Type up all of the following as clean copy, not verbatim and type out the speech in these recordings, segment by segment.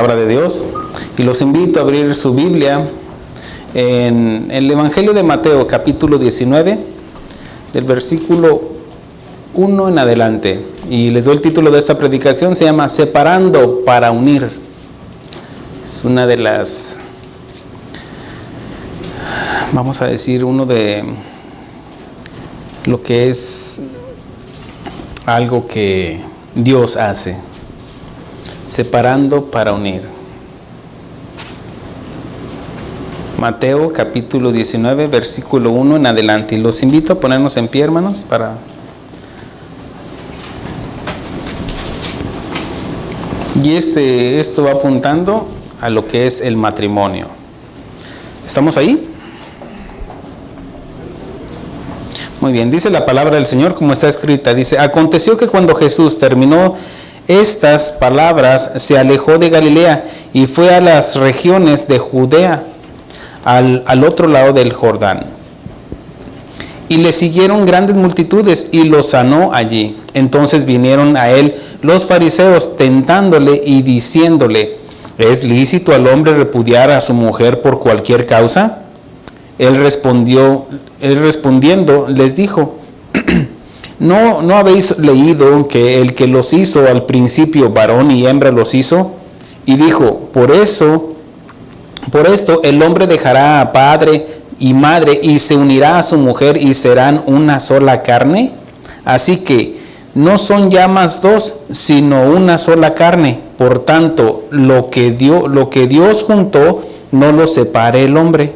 Palabra de Dios, y los invito a abrir su Biblia en el Evangelio de Mateo, capítulo 19, del versículo 1 en adelante. Y les doy el título de esta predicación, se llama Separando para unir. Es una de las, vamos a decir, uno de lo que es algo que Dios hace. Separando para unir. Mateo capítulo 19, versículo 1 en adelante. Y los invito a ponernos en pie, hermanos, para... Y esto va apuntando a lo que es el matrimonio. ¿Estamos ahí? Muy bien, dice la palabra del Señor como está escrita. Dice, aconteció que cuando Jesús terminó estas palabras, se alejó de Galilea y fue a las regiones de Judea, al otro lado del Jordán. Y le siguieron grandes multitudes y lo sanó allí. Entonces vinieron a él los fariseos tentándole y diciéndole, ¿es lícito al hombre repudiar a su mujer por cualquier causa? Él respondiendo les dijo, ¿No habéis leído que el que los hizo al principio varón y hembra los hizo? Y dijo, por esto el hombre dejará a padre y madre y se unirá a su mujer y serán una sola carne. Así que no son ya más dos, sino una sola carne. Por tanto, lo que Dios juntó, no lo separe el hombre.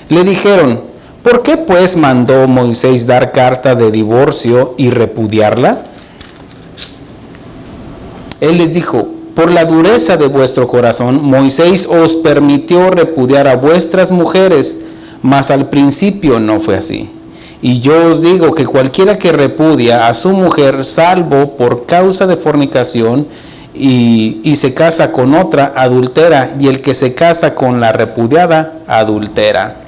Le dijeron, ¿por qué pues mandó Moisés dar carta de divorcio y repudiarla? Él les dijo, por la dureza de vuestro corazón, Moisés os permitió repudiar a vuestras mujeres, mas al principio no fue así. Y yo os digo que cualquiera que repudia a su mujer, salvo por causa de fornicación, y se casa con otra, adultera, y el que se casa con la repudiada, adultera.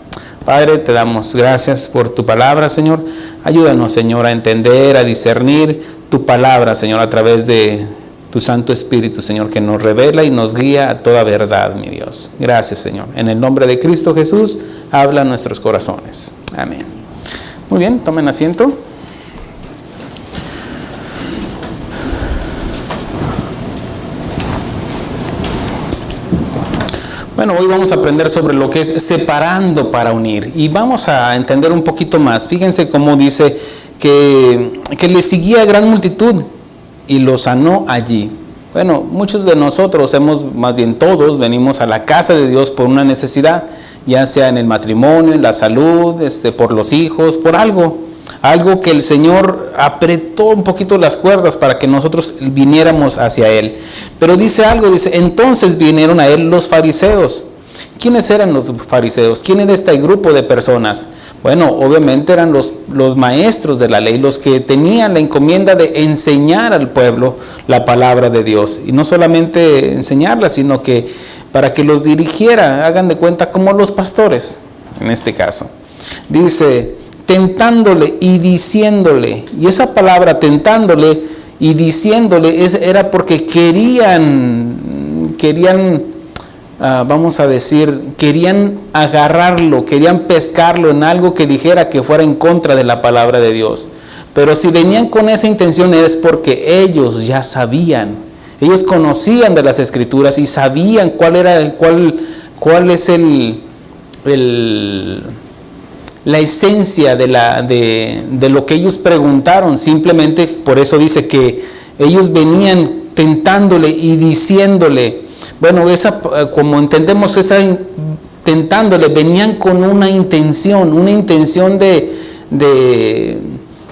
Padre, te damos gracias por tu palabra, Señor. Ayúdanos, Señor, a entender, a discernir tu palabra, Señor, a través de tu Santo Espíritu, Señor, que nos revela y nos guía a toda verdad, mi Dios. Gracias, Señor. En el nombre de Cristo Jesús, habla en nuestros corazones. Amén. Muy bien, tomen asiento. Bueno, hoy vamos a aprender sobre lo que es separando para unir y vamos a entender un poquito más. Fíjense cómo dice que le seguía gran multitud y lo sanó allí. Bueno, muchos de nosotros más bien todos, venimos a la casa de Dios por una necesidad, ya sea en el matrimonio, en la salud, por los hijos, por algo que el Señor apretó un poquito las cuerdas para que nosotros viniéramos hacia Él. Pero dice, entonces vinieron a Él los fariseos. ¿Quiénes eran los fariseos? ¿Quién era este grupo de personas? Bueno, obviamente eran los maestros de la ley, los que tenían la encomienda de enseñar al pueblo la palabra de Dios. Y no solamente enseñarla, sino que para que los dirigiera, hagan de cuenta, como los pastores, en este caso. Dice, tentándole y diciéndole, y esa palabra tentándole y diciéndole era porque querían querían agarrarlo, querían pescarlo en algo que dijera que fuera en contra de la palabra de Dios. Pero si venían con esa intención es porque ellos ya sabían, ellos conocían de las Escrituras y sabían cuál es la esencia de lo que ellos preguntaron. Simplemente por eso dice que ellos venían tentándole y diciéndole. Bueno, como entendemos tentándole, venían con una intención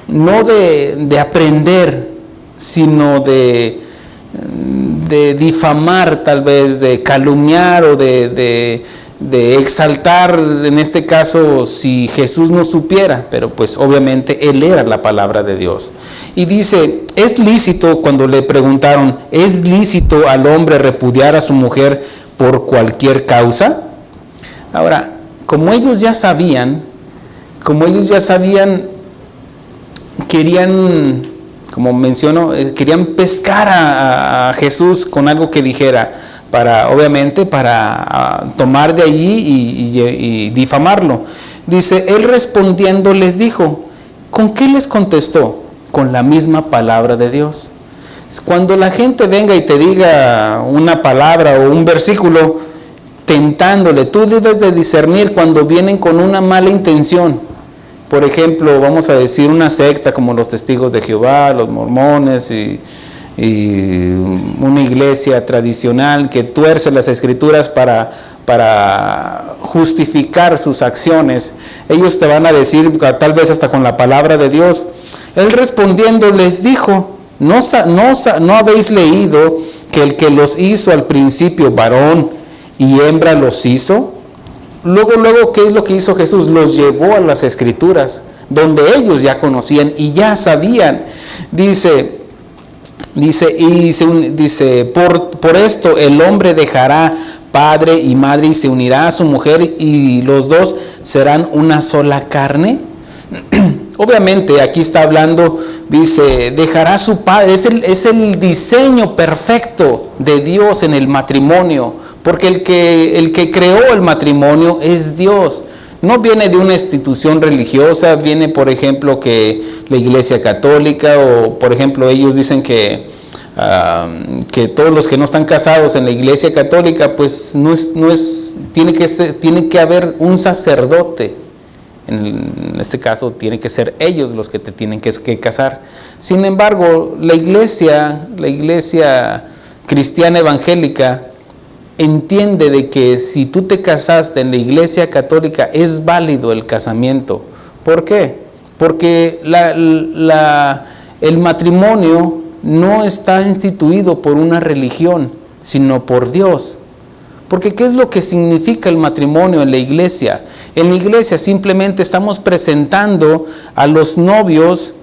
no de aprender, sino de difamar, tal vez, de calumniar o de exaltar, en este caso, si Jesús no supiera, pero pues obviamente Él era la palabra de Dios. Y dice, ¿es lícito, cuando le preguntaron, ¿es lícito al hombre repudiar a su mujer por cualquier causa? Ahora, como ellos ya sabían, querían, como menciono, querían pescar a Jesús con algo que dijera, obviamente, para tomar de allí y difamarlo. Dice, él respondiendo les dijo, ¿con qué les contestó? Con la misma palabra de Dios. Cuando la gente venga y te diga una palabra o un versículo tentándole, tú debes de discernir cuando vienen con una mala intención. Por ejemplo, vamos a decir una secta como los Testigos de Jehová, los mormones y una iglesia tradicional que tuerce las escrituras para justificar sus acciones. Ellos te van a decir, tal vez hasta con la palabra de Dios. Él respondiendo les dijo, ¿no habéis leído que el que los hizo al principio varón y hembra los hizo? Luego, ¿qué es lo que hizo Jesús? Los llevó a las escrituras, donde ellos ya conocían y ya sabían. Dice, por esto el hombre dejará padre y madre y se unirá a su mujer y los dos serán una sola carne. Obviamente aquí está hablando, dice, dejará su padre, es el diseño perfecto de Dios en el matrimonio, porque el que creó el matrimonio es Dios. No viene de una institución religiosa, viene por ejemplo que la Iglesia Católica, o por ejemplo ellos dicen que todos los que no están casados en la Iglesia Católica, pues tiene que haber un sacerdote. En este caso tiene que ser ellos los que te tienen que casar. Sin embargo, la iglesia cristiana evangélica entiende de que si tú te casaste en la Iglesia Católica es válido el casamiento. ¿Por qué? Porque el matrimonio no está instituido por una religión, sino por Dios. Porque ¿qué es lo que significa el matrimonio en la iglesia? En la iglesia simplemente estamos presentando a los novios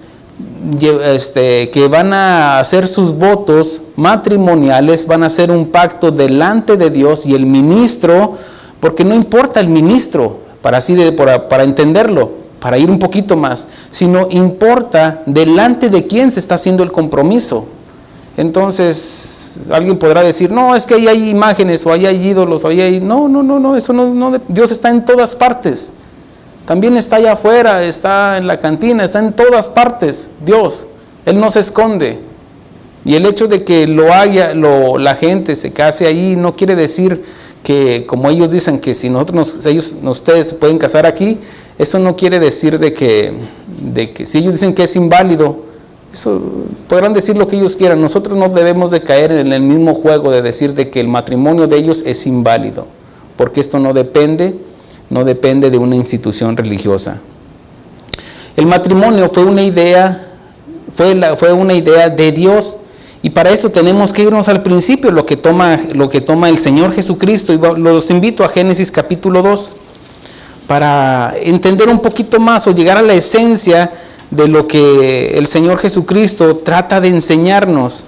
que van a hacer sus votos matrimoniales, van a hacer un pacto delante de Dios, y el ministro, porque no importa el ministro, para entenderlo, para ir un poquito más, sino importa delante de quién se está haciendo el compromiso. Entonces, alguien podrá decir, no, es que ahí hay imágenes, o ahí hay ídolos, o ahí hay... No, eso no, Dios está en todas partes. También está allá afuera, está en la cantina, está en todas partes, Dios. Él no se esconde. Y el hecho de que la gente se case ahí, no quiere decir que, como ellos dicen, que si ustedes pueden casar aquí, eso no quiere decir de que si ellos dicen que es inválido, eso podrán decir lo que ellos quieran. Nosotros no debemos de caer en el mismo juego de decir de que el matrimonio de ellos es inválido, porque esto no depende de una institución religiosa. El matrimonio fue una idea de Dios, y para esto tenemos que irnos al principio, lo que toma el Señor Jesucristo, y los invito a Génesis capítulo 2 para entender un poquito más o llegar a la esencia de lo que el Señor Jesucristo trata de enseñarnos.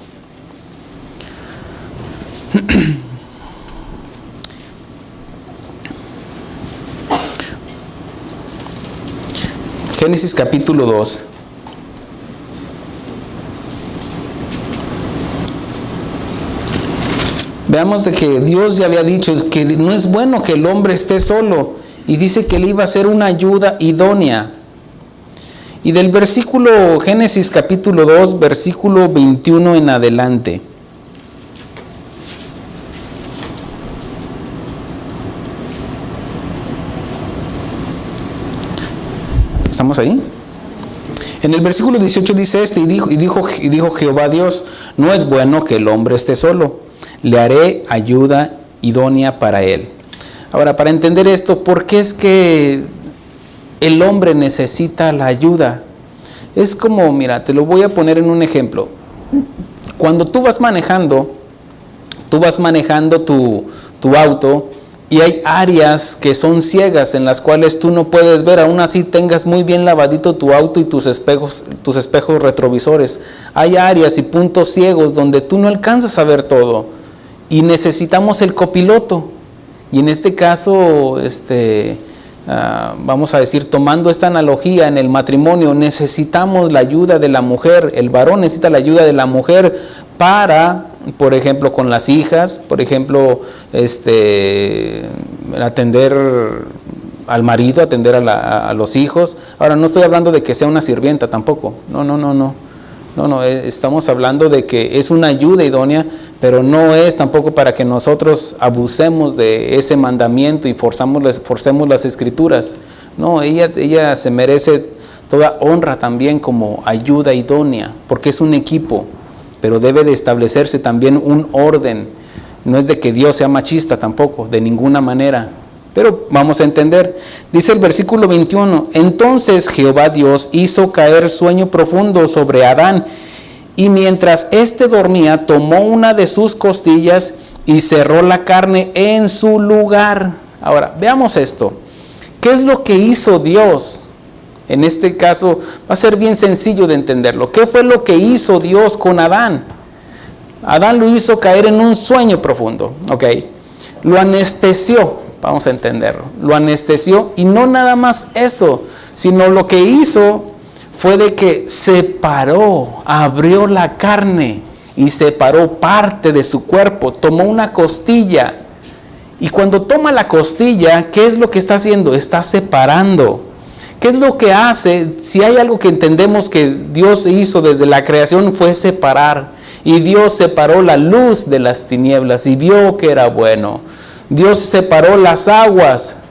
Génesis capítulo 2. Veamos de que Dios ya había dicho que no es bueno que el hombre esté solo, y dice que le iba a ser una ayuda idónea. Y del versículo, Génesis capítulo 2, versículo 21 en adelante. ¿Estamos ahí? En el versículo 18 dice y dijo Jehová Dios, no es bueno que el hombre esté solo, le haré ayuda idónea para él. Ahora, para entender esto, ¿por qué es que el hombre necesita la ayuda? Es como, mira, te lo voy a poner en un ejemplo. Cuando tú vas manejando tu auto, y hay áreas que son ciegas en las cuales tú no puedes ver, aún así tengas muy bien lavadito tu auto y tus espejos retrovisores. Hay áreas y puntos ciegos donde tú no alcanzas a ver todo, y necesitamos el copiloto. Y en este caso, vamos a decir, tomando esta analogía en el matrimonio, necesitamos la ayuda de la mujer. El varón necesita la ayuda de la mujer para por ejemplo, con las hijas, por ejemplo, atender al marido, atender a los hijos. Ahora, no estoy hablando de que sea una sirvienta tampoco, no, estamos hablando de que es una ayuda idónea, pero no es tampoco para que nosotros abusemos de ese mandamiento y forcemos las escrituras. No, ella se merece toda honra también como ayuda idónea, porque es un equipo, pero debe de establecerse también un orden. No es de que Dios sea machista tampoco, de ninguna manera. Pero vamos a entender. Dice el versículo 21, entonces Jehová Dios hizo caer sueño profundo sobre Adán, y mientras éste dormía, tomó una de sus costillas y cerró la carne en su lugar. Ahora, veamos esto. ¿Qué es lo que hizo Dios? En este caso va a ser bien sencillo de entenderlo. ¿Qué fue lo que hizo Dios con Adán? Adán lo hizo caer en un sueño profundo. Lo anestesió. Vamos a entenderlo. Lo anestesió, y no nada más eso, sino lo que hizo fue de que separó, abrió la carne y separó parte de su cuerpo. Tomó una costilla, y cuando toma la costilla, ¿qué es lo que está haciendo? Está separando. ¿Qué es lo que hace? Si hay algo que entendemos que Dios hizo desde la creación, fue separar. Y Dios separó la luz de las tinieblas y vio que era bueno. Dios separó las aguas,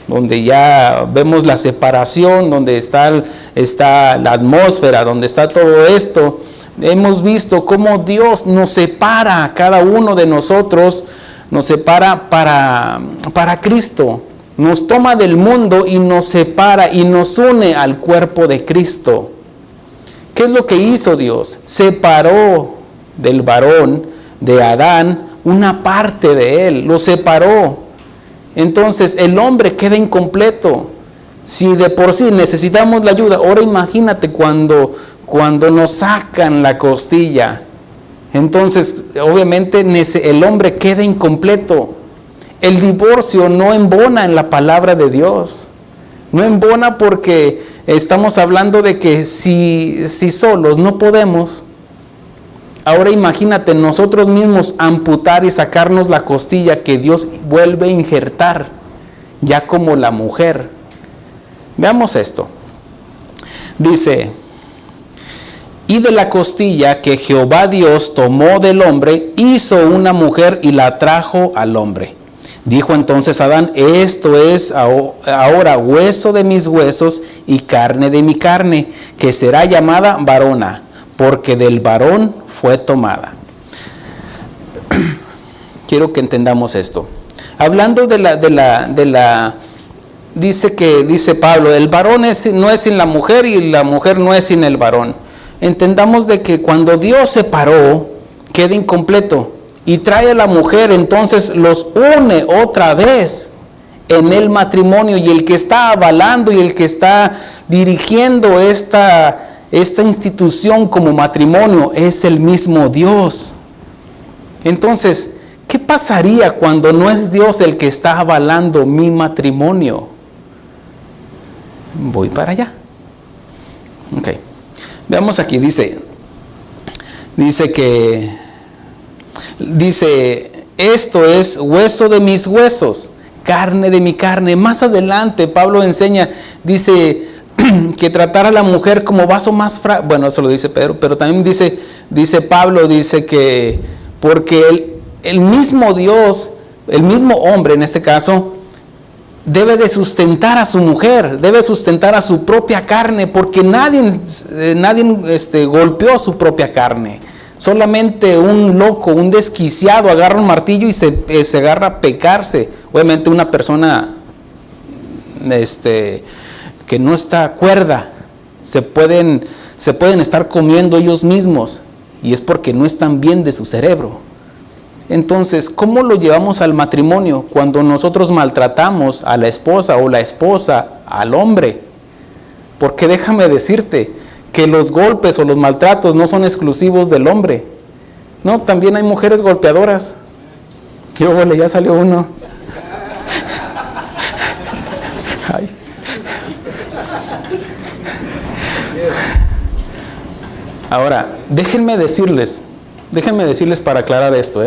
donde ya vemos la separación, donde está la atmósfera, donde está todo esto. Hemos visto cómo Dios nos separa a cada uno de nosotros, nos separa para Cristo. Nos toma del mundo y nos separa y nos une al cuerpo de Cristo. ¿Qué es lo que hizo Dios? Separó del varón, de Adán, una parte de él, lo separó. Entonces el hombre queda incompleto. Si de por sí necesitamos la ayuda, ahora imagínate cuando nos sacan la costilla. Entonces obviamente el hombre queda incompleto. El divorcio no embona en la palabra de Dios. No embona porque estamos hablando de que si solos no podemos. Ahora imagínate nosotros mismos amputar y sacarnos la costilla que Dios vuelve a injertar, ya como la mujer. Veamos esto. Dice, y de la costilla que Jehová Dios tomó del hombre, hizo una mujer y la trajo al hombre. Dijo entonces Adán, esto es ahora hueso de mis huesos y carne de mi carne, que será llamada varona, porque del varón fue tomada. Quiero que entendamos esto. Hablando dice Pablo, el varón no es sin la mujer y la mujer no es sin el varón. Entendamos de que cuando Dios separó, queda incompleto y trae a la mujer, entonces los une otra vez en el matrimonio, y el que está avalando y el que está dirigiendo esta institución como matrimonio es el mismo Dios. Entonces, ¿qué pasaría cuando no es Dios el que está avalando mi matrimonio? Voy para allá. Veamos aquí, dice esto es hueso de mis huesos, carne de mi carne. Más adelante Pablo enseña, dice que tratar a la mujer como vaso más frágil. Bueno, eso lo dice Pedro, pero también dice Pablo, dice que porque el mismo Dios, el mismo hombre en este caso, debe de sustentar a su mujer, debe sustentar a su propia carne, porque nadie golpeó su propia carne. Solamente un loco, un desquiciado agarra un martillo y se agarra a pecarse. Obviamente una persona que no está cuerda, se pueden estar comiendo ellos mismos, y es porque no están bien de su cerebro. Entonces, ¿cómo lo llevamos al matrimonio cuando nosotros maltratamos a la esposa o la esposa al hombre? Porque déjame decirte que los golpes o los maltratos no son exclusivos del hombre. No, también hay mujeres golpeadoras. Ya salió uno. Ay. Ahora, déjenme decirles Déjenme decirles para aclarar esto,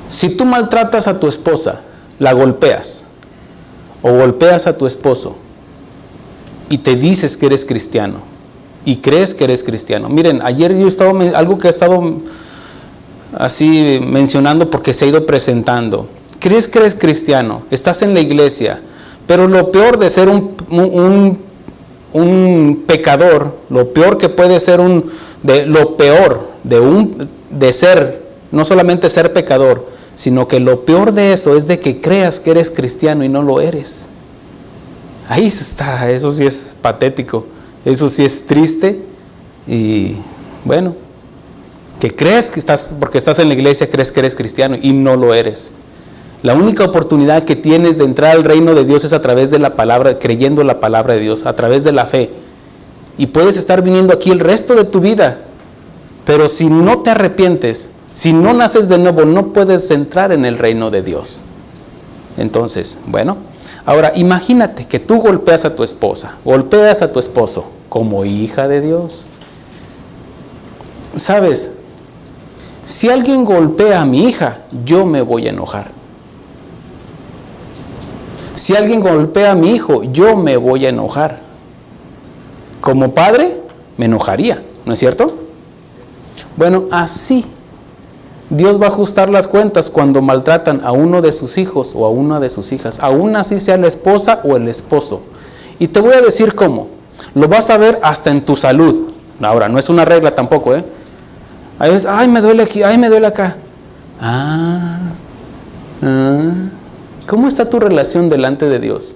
Si tú maltratas a tu esposa, la golpeas, o golpeas a tu esposo, y te dices que eres cristiano, y crees que eres cristiano. Miren, ayer yo estaba, algo que he estado así mencionando porque se ha ido presentando. Crees que eres cristiano, estás en la iglesia, pero lo peor de ser un pecador, lo peor que puede ser lo peor de ser, no solamente ser pecador, sino que lo peor de eso es de que creas que eres cristiano y no lo eres. Ahí está, eso sí es patético, eso sí es triste. Y bueno, que crees que porque estás en la iglesia, crees que eres cristiano y no lo eres. La única oportunidad que tienes de entrar al reino de Dios es a través de la palabra, creyendo la palabra de Dios, a través de la fe. Y puedes estar viniendo aquí el resto de tu vida, pero si no te arrepientes, si no naces de nuevo, no puedes entrar en el reino de Dios. Entonces, bueno, ahora imagínate que tú golpeas a tu esposa, golpeas a tu esposo como hija de Dios. ¿Sabes? Si alguien golpea a mi hija, yo me voy a enojar. Si alguien golpea a mi hijo, yo me voy a enojar. Como padre, me enojaría, ¿no es cierto? Bueno, así Dios va a ajustar las cuentas cuando maltratan a uno de sus hijos o a una de sus hijas, aún así sea la esposa o el esposo. Y te voy a decir cómo. Lo vas a ver hasta en tu salud. Ahora, no es una regla tampoco, Hay veces, ay, me duele aquí, ay, me duele acá. ¿Cómo está tu relación delante de Dios?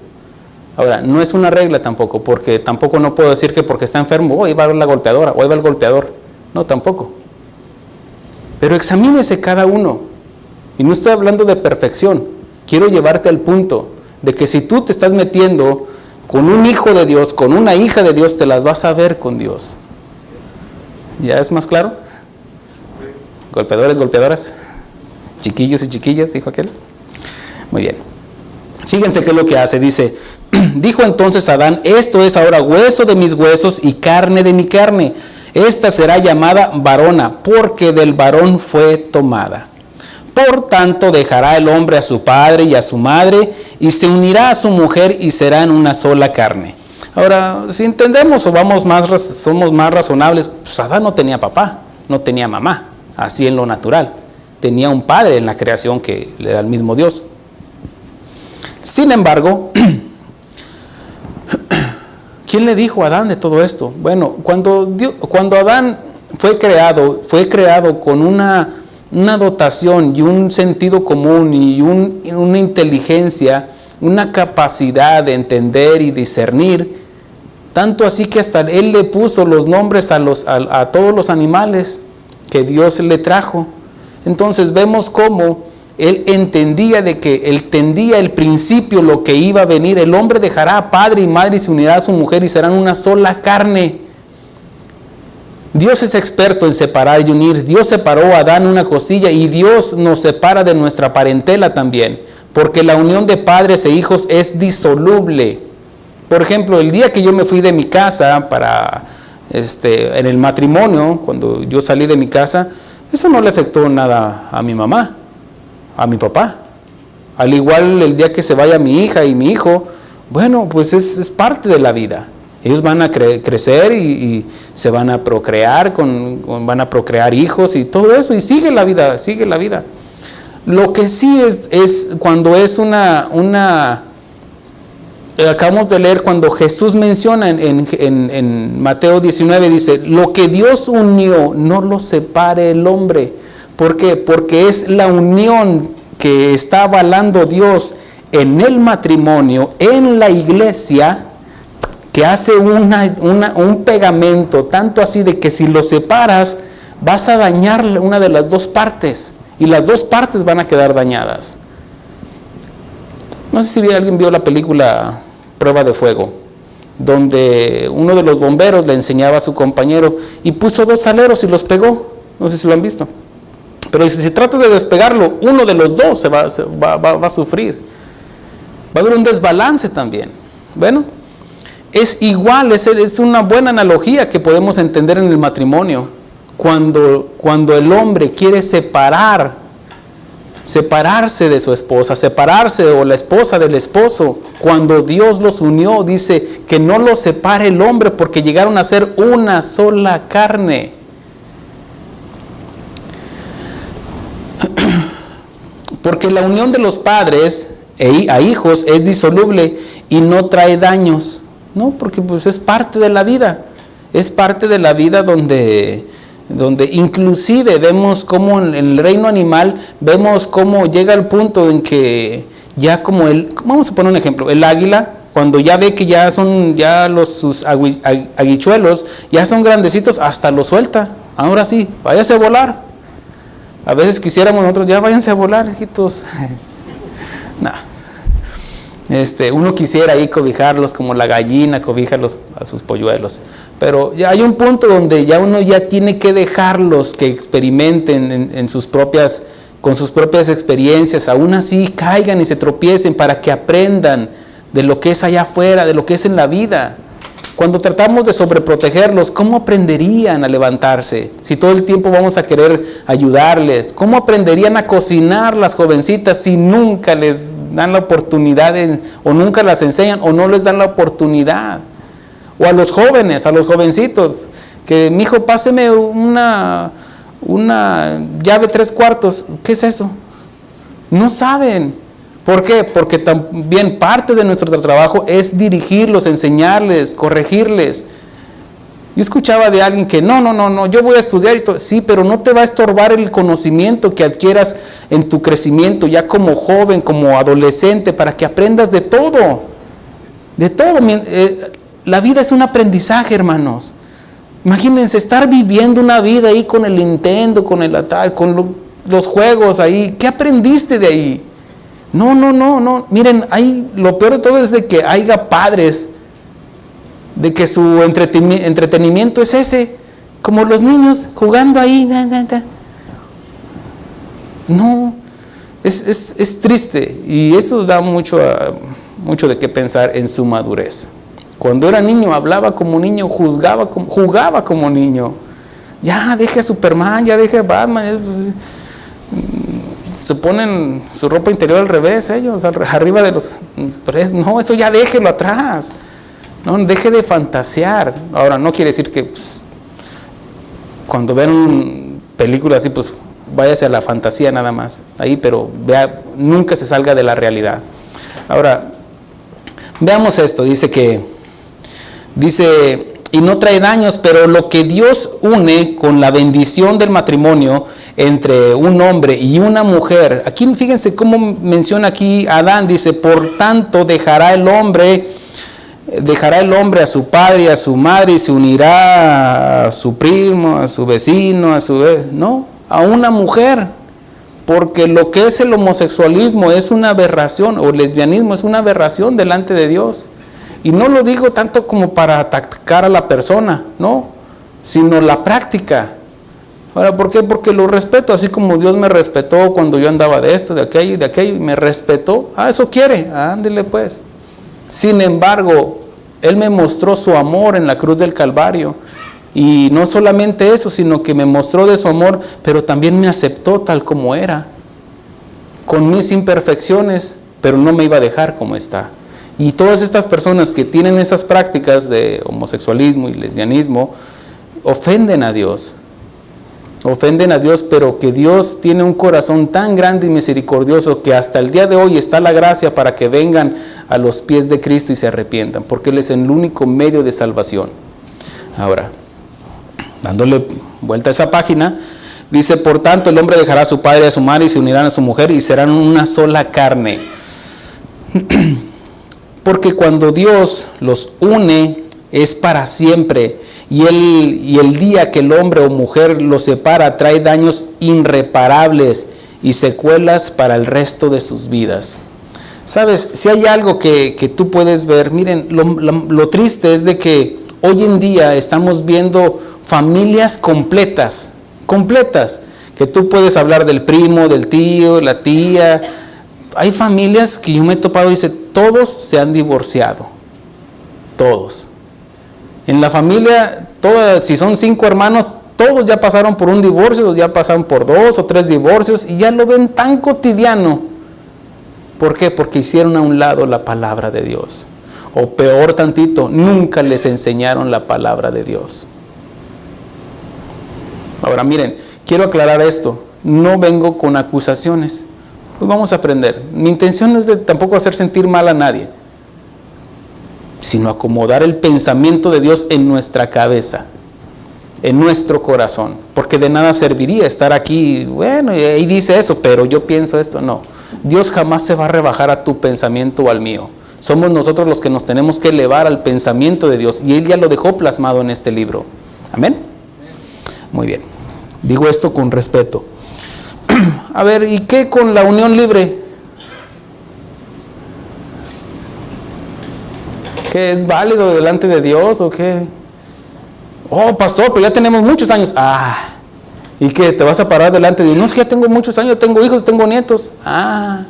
Ahora, no es una regla tampoco, porque tampoco no puedo decir que porque está enfermo, hoy va la golpeadora, hoy va el golpeador. No, tampoco. Pero examínese cada uno. Y no estoy hablando de perfección. Quiero llevarte al punto de que si tú te estás metiendo con un hijo de Dios, con una hija de Dios, te las vas a ver con Dios. ¿Ya es más claro? Golpeadores, golpeadoras, chiquillos y chiquillas, dijo aquel. Muy bien. Fíjense qué es lo que hace. Dice, dijo entonces Adán, esto es ahora hueso de mis huesos y carne de mi carne. Esta será llamada varona, porque del varón fue tomada. Por tanto, dejará el hombre a su padre y a su madre, y se unirá a su mujer, y serán una sola carne. Ahora, si entendemos o somos más razonables, pues Adán no tenía papá, no tenía mamá, así en lo natural. Tenía un padre en la creación que le era el mismo Dios. Sin embargo, ¿quién le dijo a Adán de todo esto? Bueno, cuando Adán fue creado con una dotación y un sentido común y una inteligencia, una capacidad de entender y discernir, tanto así que hasta él le puso los nombres a todos los animales que Dios le trajo. Entonces vemos cómo él entendía el principio, lo que iba a venir. El hombre dejará a padre y madre y se unirá a su mujer y serán una sola carne. Dios es experto en separar y unir. Dios separó a Adán una costilla y Dios nos separa de nuestra parentela también, porque la unión de padres e hijos es disoluble. Por ejemplo, el día que yo me fui de mi casa en el matrimonio, cuando yo salí de mi casa, eso no le afectó nada a mi mamá, a mi papá. Al igual el día que se vaya mi hija y mi hijo, bueno, pues es parte de la vida. Ellos van a crecer y se van a procrear, van a procrear hijos y todo eso, y sigue la vida. Lo que sí es cuando es acabamos de leer cuando Jesús menciona en Mateo 19, dice, lo que Dios unió, no lo separe el hombre. ¿Por qué? Porque es la unión que está avalando Dios en el matrimonio, en la iglesia, que hace un pegamento, tanto así de que si lo separas, vas a dañar una de las dos partes, y las dos partes van a quedar dañadas. No sé si alguien vio la película Prueba de Fuego, donde uno de los bomberos le enseñaba a su compañero y puso dos aleros y los pegó. No sé si lo han visto. Pero si se trata de despegarlo, uno de los dos va a sufrir. Va a haber un desbalance también. Bueno, es igual, es una buena analogía que podemos entender en el matrimonio. cuando el hombre quiere separarse de su esposa, separarse o la esposa del esposo, cuando Dios los unió, dice que no los separe el hombre porque llegaron a ser una sola carne. Porque la unión de los padres a hijos es disoluble y no trae daños, ¿no? Porque pues es parte de la vida, es parte de la vida donde inclusive vemos como en el reino animal, vemos cómo llega el punto en que ya como vamos a poner un ejemplo, el águila, cuando ya ve que ya son sus aguichuelos, ya son grandecitos, hasta los suelta, ahora sí, váyase a volar. A veces quisiéramos nosotros, ya váyanse a volar, hijitos. No. Uno quisiera ahí cobijarlos como la gallina cobija a sus polluelos. Pero ya hay un punto donde ya uno ya tiene que dejarlos que experimenten con sus propias experiencias. Aún así caigan y se tropiecen para que aprendan de lo que es allá afuera, de lo que es en la vida. Cuando tratamos de sobreprotegerlos, ¿cómo aprenderían a levantarse? Si todo el tiempo vamos a querer ayudarles, ¿cómo aprenderían a cocinar las jovencitas si nunca les dan la oportunidad o nunca las enseñan o no les dan la oportunidad? O a los jóvenes, a los jovencitos, que mi hijo, páseme una llave 3/4, ¿qué es eso? No saben. ¿Por qué? Porque también parte de nuestro trabajo es dirigirlos, enseñarles, corregirles. Yo escuchaba de alguien que no, yo voy a estudiar y todo. Sí, pero no te va a estorbar el conocimiento que adquieras en tu crecimiento ya como joven, como adolescente, para que aprendas de todo. De todo. La vida es un aprendizaje, hermanos. Imagínense estar viviendo una vida ahí con el Nintendo, con el Atari, con los juegos ahí. ¿Qué aprendiste de ahí? No. Miren, lo peor de todo es de que haya padres, de que su entretenimiento es ese, como los niños jugando ahí. No, es triste y eso da mucho de qué pensar en su madurez. Cuando era niño hablaba como niño, jugaba como niño. Ya deje a Superman, ya deje a Batman. Se ponen su ropa interior al revés ellos, arriba de los... No, eso ya déjelo atrás. No, deje de fantasear. Ahora, no quiere decir que cuando ven películas así, pues váyase a la fantasía nada más. Ahí, pero nunca se salga de la realidad. Ahora, veamos esto. Dice, y no trae daños, pero lo que Dios une con la bendición del matrimonio entre un hombre y una mujer. Aquí fíjense cómo menciona aquí Adán, dice, por tanto dejará el hombre a su padre y a su madre y se unirá a su primo, a su vecino, a una mujer. Porque lo que es el homosexualismo es una aberración, o el lesbianismo es una aberración delante de Dios. Y no lo digo tanto como para atacar a la persona, no, sino la práctica. Ahora, ¿por qué? Porque lo respeto, así como Dios me respetó cuando yo andaba de esto, de aquello, y me respetó. Eso quiere, ándele pues. Sin embargo, Él me mostró su amor en la cruz del Calvario. Y no solamente eso, sino que me mostró de su amor, pero también me aceptó tal como era, con mis imperfecciones, pero no me iba a dejar como está. Y todas estas personas que tienen esas prácticas de homosexualismo y lesbianismo, ofenden a Dios, pero que Dios tiene un corazón tan grande y misericordioso que hasta el día de hoy está la gracia para que vengan a los pies de Cristo y se arrepientan, porque Él es el único medio de salvación. Ahora, dándole vuelta a esa página, dice, por tanto el hombre dejará a su padre y a su madre y se unirán a su mujer y serán una sola carne. Porque cuando Dios los une es para siempre, y el día que el hombre o mujer los separa trae daños irreparables y secuelas para el resto de sus vidas. ¿Sabes? Si hay algo que tú puedes ver, miren, lo triste es de que hoy en día estamos viendo familias completas, que tú puedes hablar del primo, del tío, la tía. Hay familias que yo me he topado y dice, todos se han divorciado, todos. En la familia, si son 5 hermanos, Todos ya pasaron por un divorcio, ya pasaron por 2 o 3 divorcios y ya lo ven tan cotidiano. ¿Por qué? Porque hicieron a un lado la palabra de Dios. O peor tantito, nunca les enseñaron la palabra de Dios. Ahora miren, quiero aclarar esto. No vengo con acusaciones. Pues vamos a aprender. Mi intención no es de tampoco hacer sentir mal a nadie, sino acomodar el pensamiento de Dios en nuestra cabeza, en nuestro corazón. Porque de nada serviría estar aquí, bueno, y ahí dice eso, pero yo pienso esto. No, Dios jamás se va a rebajar a tu pensamiento o al mío. Somos nosotros los que nos tenemos que elevar al pensamiento de Dios, y Él ya lo dejó plasmado en este libro. ¿Amén? Muy bien. Digo esto con respeto. A ver, ¿y qué con la unión libre? ¿Qué es válido delante de Dios o qué? Oh, pastor, pero ya tenemos muchos años. Ah, ¿y qué? ¿Te vas a parar delante de Dios? No, es que ya tengo muchos años, tengo hijos, tengo nietos. Ah,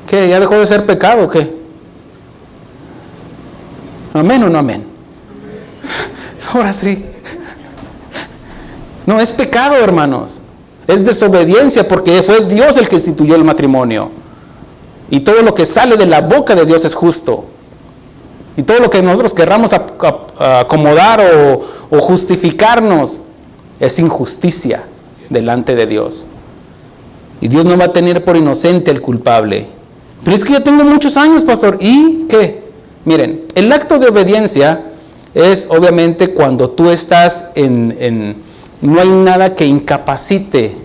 ¿qué? ¿Ya dejó de ser pecado o qué? ¿Amén o no amén? Ahora sí. No, es pecado, hermanos. Es desobediencia, porque fue Dios el que instituyó el matrimonio. Y todo lo que sale de la boca de Dios es justo. Y todo lo que nosotros querramos acomodar o justificarnos es injusticia delante de Dios. Y Dios no va a tener por inocente al culpable. Pero es que ya tengo muchos años, pastor. ¿Y qué? Miren, el acto de obediencia es obviamente cuando tú estás no hay nada que incapacite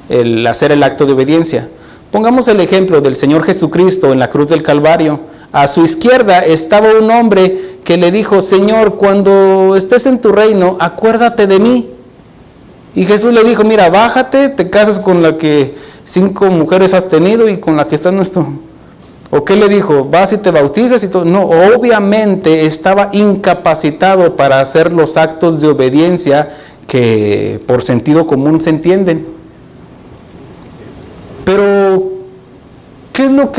el hacer el acto de obediencia. Pongamos el ejemplo del Señor Jesucristo en la cruz del Calvario. A su izquierda estaba un hombre que le dijo: Señor, cuando estés en tu reino, acuérdate de mí. Y Jesús le dijo: mira, bájate, te casas con la que 5 mujeres has tenido y con la que está nuestro... ¿O qué le dijo? Vas y te bautizas y todo. No, obviamente estaba incapacitado para hacer los actos de obediencia que por sentido común se entienden. Pero, ¿qué es lo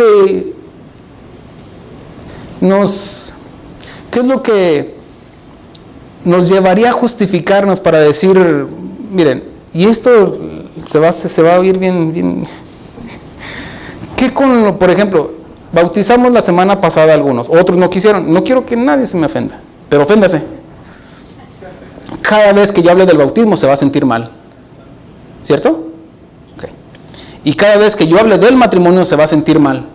que nos llevaría a justificarnos para decir, miren, y esto se va a oír bien? ¿Qué con, por ejemplo, bautizamos la semana pasada algunos, otros no quisieron? No quiero que nadie se me ofenda, pero oféndase. Cada vez que yo hable del bautismo se va a sentir mal, ¿cierto? Okay. Y cada vez que yo hable del matrimonio se va a sentir mal.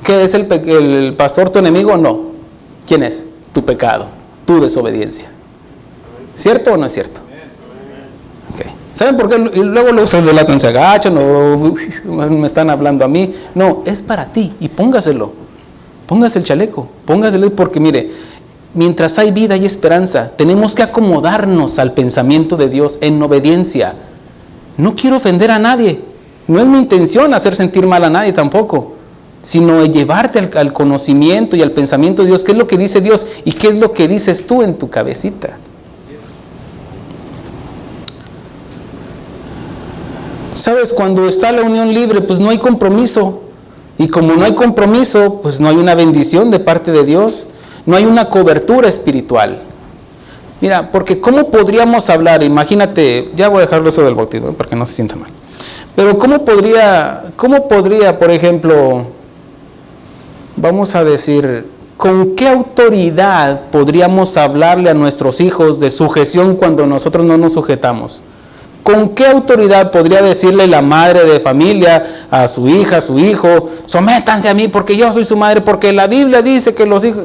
¿Qué es el pastor tu enemigo? No. ¿Quién es? Tu pecado, tu desobediencia. ¿Cierto o no es cierto? Okay. ¿Saben por qué? Y luego los idolatras se agachan o me están hablando a mí. No, es para ti y póngaselo. Póngase el chaleco, póngaselo, porque mire, mientras hay vida y esperanza, tenemos que acomodarnos al pensamiento de Dios en obediencia. No quiero ofender a nadie. No es mi intención hacer sentir mal a nadie tampoco, sino llevarte al conocimiento y al pensamiento de Dios. ¿Qué es lo que dice Dios y qué es lo que dices tú en tu cabecita? ¿Sabes? Cuando está la unión libre, pues no hay compromiso. Y como no hay compromiso, pues no hay una bendición de parte de Dios. No hay una cobertura espiritual. Mira, porque ¿cómo podríamos hablar? Imagínate, ya voy a dejarlo eso del bautismo para que no se sienta mal. Pero ¿cómo podría, por ejemplo, vamos a decir, ¿con qué autoridad podríamos hablarle a nuestros hijos de sujeción cuando nosotros no nos sujetamos? ¿Con qué autoridad podría decirle la madre de familia a su hija, a su hijo: sométanse a mí porque yo soy su madre, porque la Biblia dice que los hijos...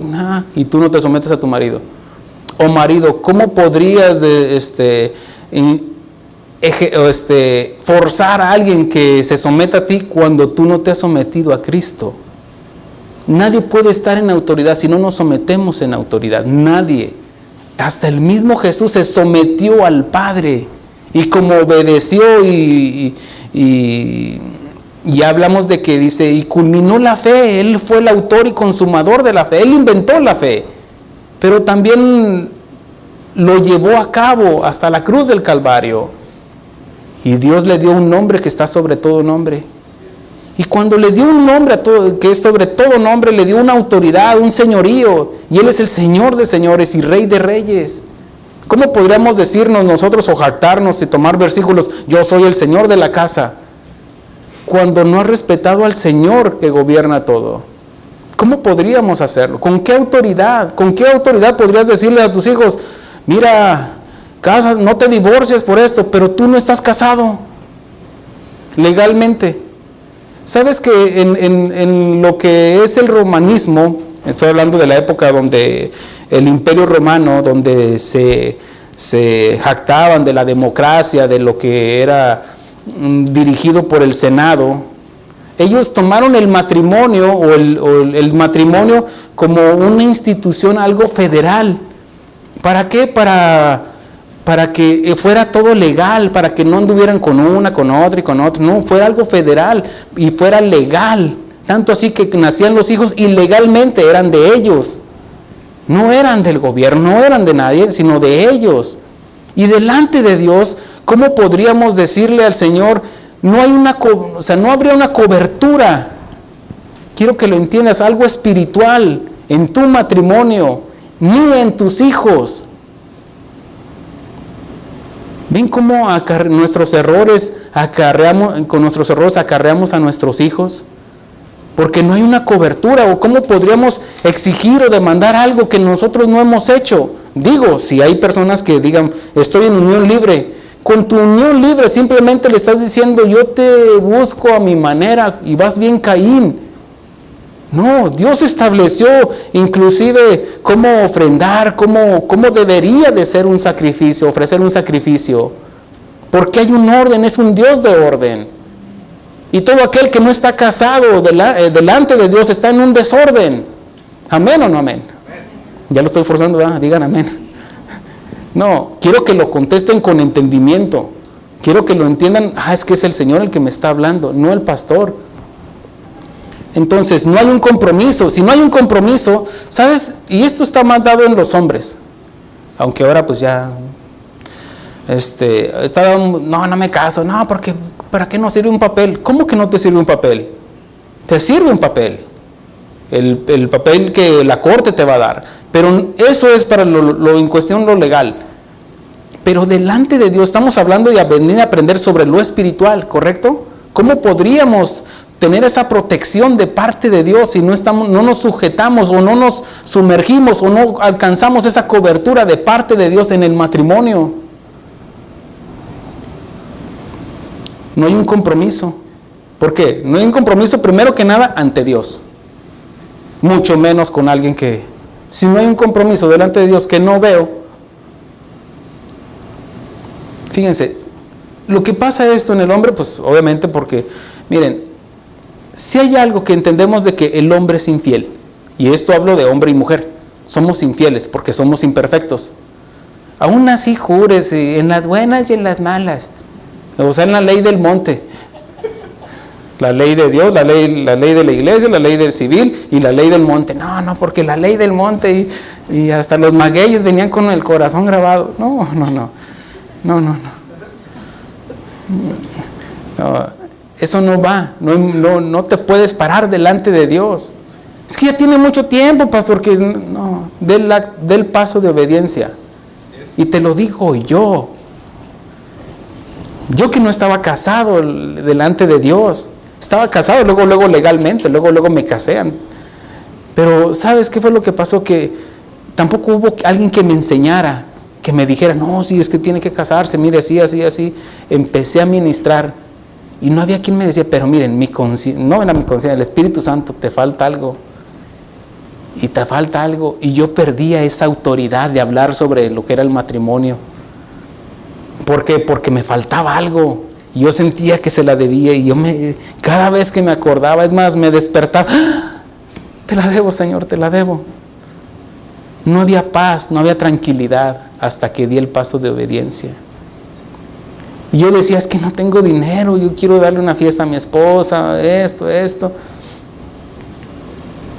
y tú no te sometes a tu marido? O marido, ¿cómo podrías forzar a alguien que se someta a ti cuando tú no te has sometido a Cristo? Nadie puede estar en autoridad si no nos sometemos en autoridad. Nadie. Hasta el mismo Jesús se sometió al Padre. Y como obedeció y hablamos de que dice, y culminó la fe. Él fue el autor y consumador de la fe. Él inventó la fe. Pero también lo llevó a cabo hasta la cruz del Calvario. Y Dios le dio un nombre que está sobre todo nombre. Y cuando le dio un nombre que es sobre todo nombre, le dio una autoridad, un señorío. Y Él es el Señor de señores y Rey de reyes. ¿Cómo podríamos decirnos nosotros o jactarnos y tomar versículos, yo soy el Señor de la casa, cuando no has respetado al Señor que gobierna todo? ¿Cómo podríamos hacerlo? ¿Con qué autoridad? ¿Con qué autoridad podrías decirle a tus hijos, mira, casa, no te divorcies por esto, pero tú no estás casado legalmente? ¿Sabes que en lo que es el romanismo, estoy hablando de la época donde el Imperio Romano, donde se jactaban de la democracia, de lo que era dirigido por el Senado, ellos tomaron el matrimonio o el matrimonio como una institución, algo federal. ¿Para qué? Para que fuera todo legal, para que no anduvieran con una, con otra y con otra. No, fuera algo federal y fuera legal. Tanto así que nacían los hijos y legalmente eran de ellos. No eran del gobierno, no eran de nadie, sino de ellos. Y delante de Dios, ¿cómo podríamos decirle al Señor, no habría una cobertura? Quiero que lo entiendas, algo espiritual en tu matrimonio, ni en tus hijos. ¿Ven cómo con nuestros errores acarreamos a nuestros hijos? Porque no hay una cobertura. ¿O cómo podríamos exigir o demandar algo que nosotros no hemos hecho? Digo, si hay personas que digan, estoy en unión libre. Con tu unión libre simplemente le estás diciendo, yo te busco a mi manera y vas bien Caín. No, Dios estableció inclusive cómo ofrendar, cómo debería de ser un sacrificio, ofrecer un sacrificio. Porque hay un orden, es un Dios de orden. Y todo aquel que no está casado delante de Dios está en un desorden. ¿Amén o no amén? Ya lo estoy forzando, ¿verdad? Digan amén. No, quiero que lo contesten con entendimiento. Quiero que lo entiendan, es que es el Señor el que me está hablando, no el pastor. Entonces, no hay un compromiso. Si no hay un compromiso, ¿sabes? Y esto está más dado en los hombres. Aunque ahora pues ya, no me caso. No, porque ¿para qué no sirve un papel? ¿Cómo que no te sirve un papel? Te sirve un papel. El papel que la corte te va a dar. Pero eso es para lo en cuestión lo legal. Pero delante de Dios estamos hablando y venir a aprender sobre lo espiritual, ¿correcto? ¿Cómo podríamos tener esa protección de parte de Dios si no nos sujetamos o no nos sumergimos o no alcanzamos esa cobertura de parte de Dios en el matrimonio? No hay un compromiso. ¿Por qué? No hay un compromiso primero que nada ante Dios. Mucho menos con alguien que, si no hay un compromiso delante de Dios que no veo. Fíjense, lo que pasa esto en el hombre, pues obviamente porque, miren, si hay algo que entendemos de que el hombre es infiel, y esto hablo de hombre y mujer, somos infieles porque somos imperfectos. Aún así jures en las buenas y en las malas, o sea, en la ley del monte, la ley de Dios, la ley de la iglesia, la ley del civil y la ley del monte. No, porque la ley del monte y hasta los magueyes venían con el corazón grabado. No. Eso no va, no te puedes parar delante de Dios. Es que ya tiene mucho tiempo, pastor, que no, del paso de obediencia. Y te lo digo yo que no estaba casado delante de Dios. Estaba casado, luego legalmente, luego me casé. Pero ¿sabes qué fue lo que pasó? Que tampoco hubo alguien que me enseñara, que me dijera, no, sí, es que tiene que casarse, mire, así. Empecé a ministrar y no había quien me decía, pero miren, no era mi conciencia, el Espíritu Santo, te falta algo. Y te falta algo. Y yo perdía esa autoridad de hablar sobre lo que era el matrimonio. ¿Por qué? Porque me faltaba algo. Yo sentía que se la debía y cada vez que me acordaba, es más, me despertaba. Te la debo, Señor, te la debo. No había paz, no había tranquilidad hasta que di el paso de obediencia. Y yo decía, es que no tengo dinero, yo quiero darle una fiesta a mi esposa, esto.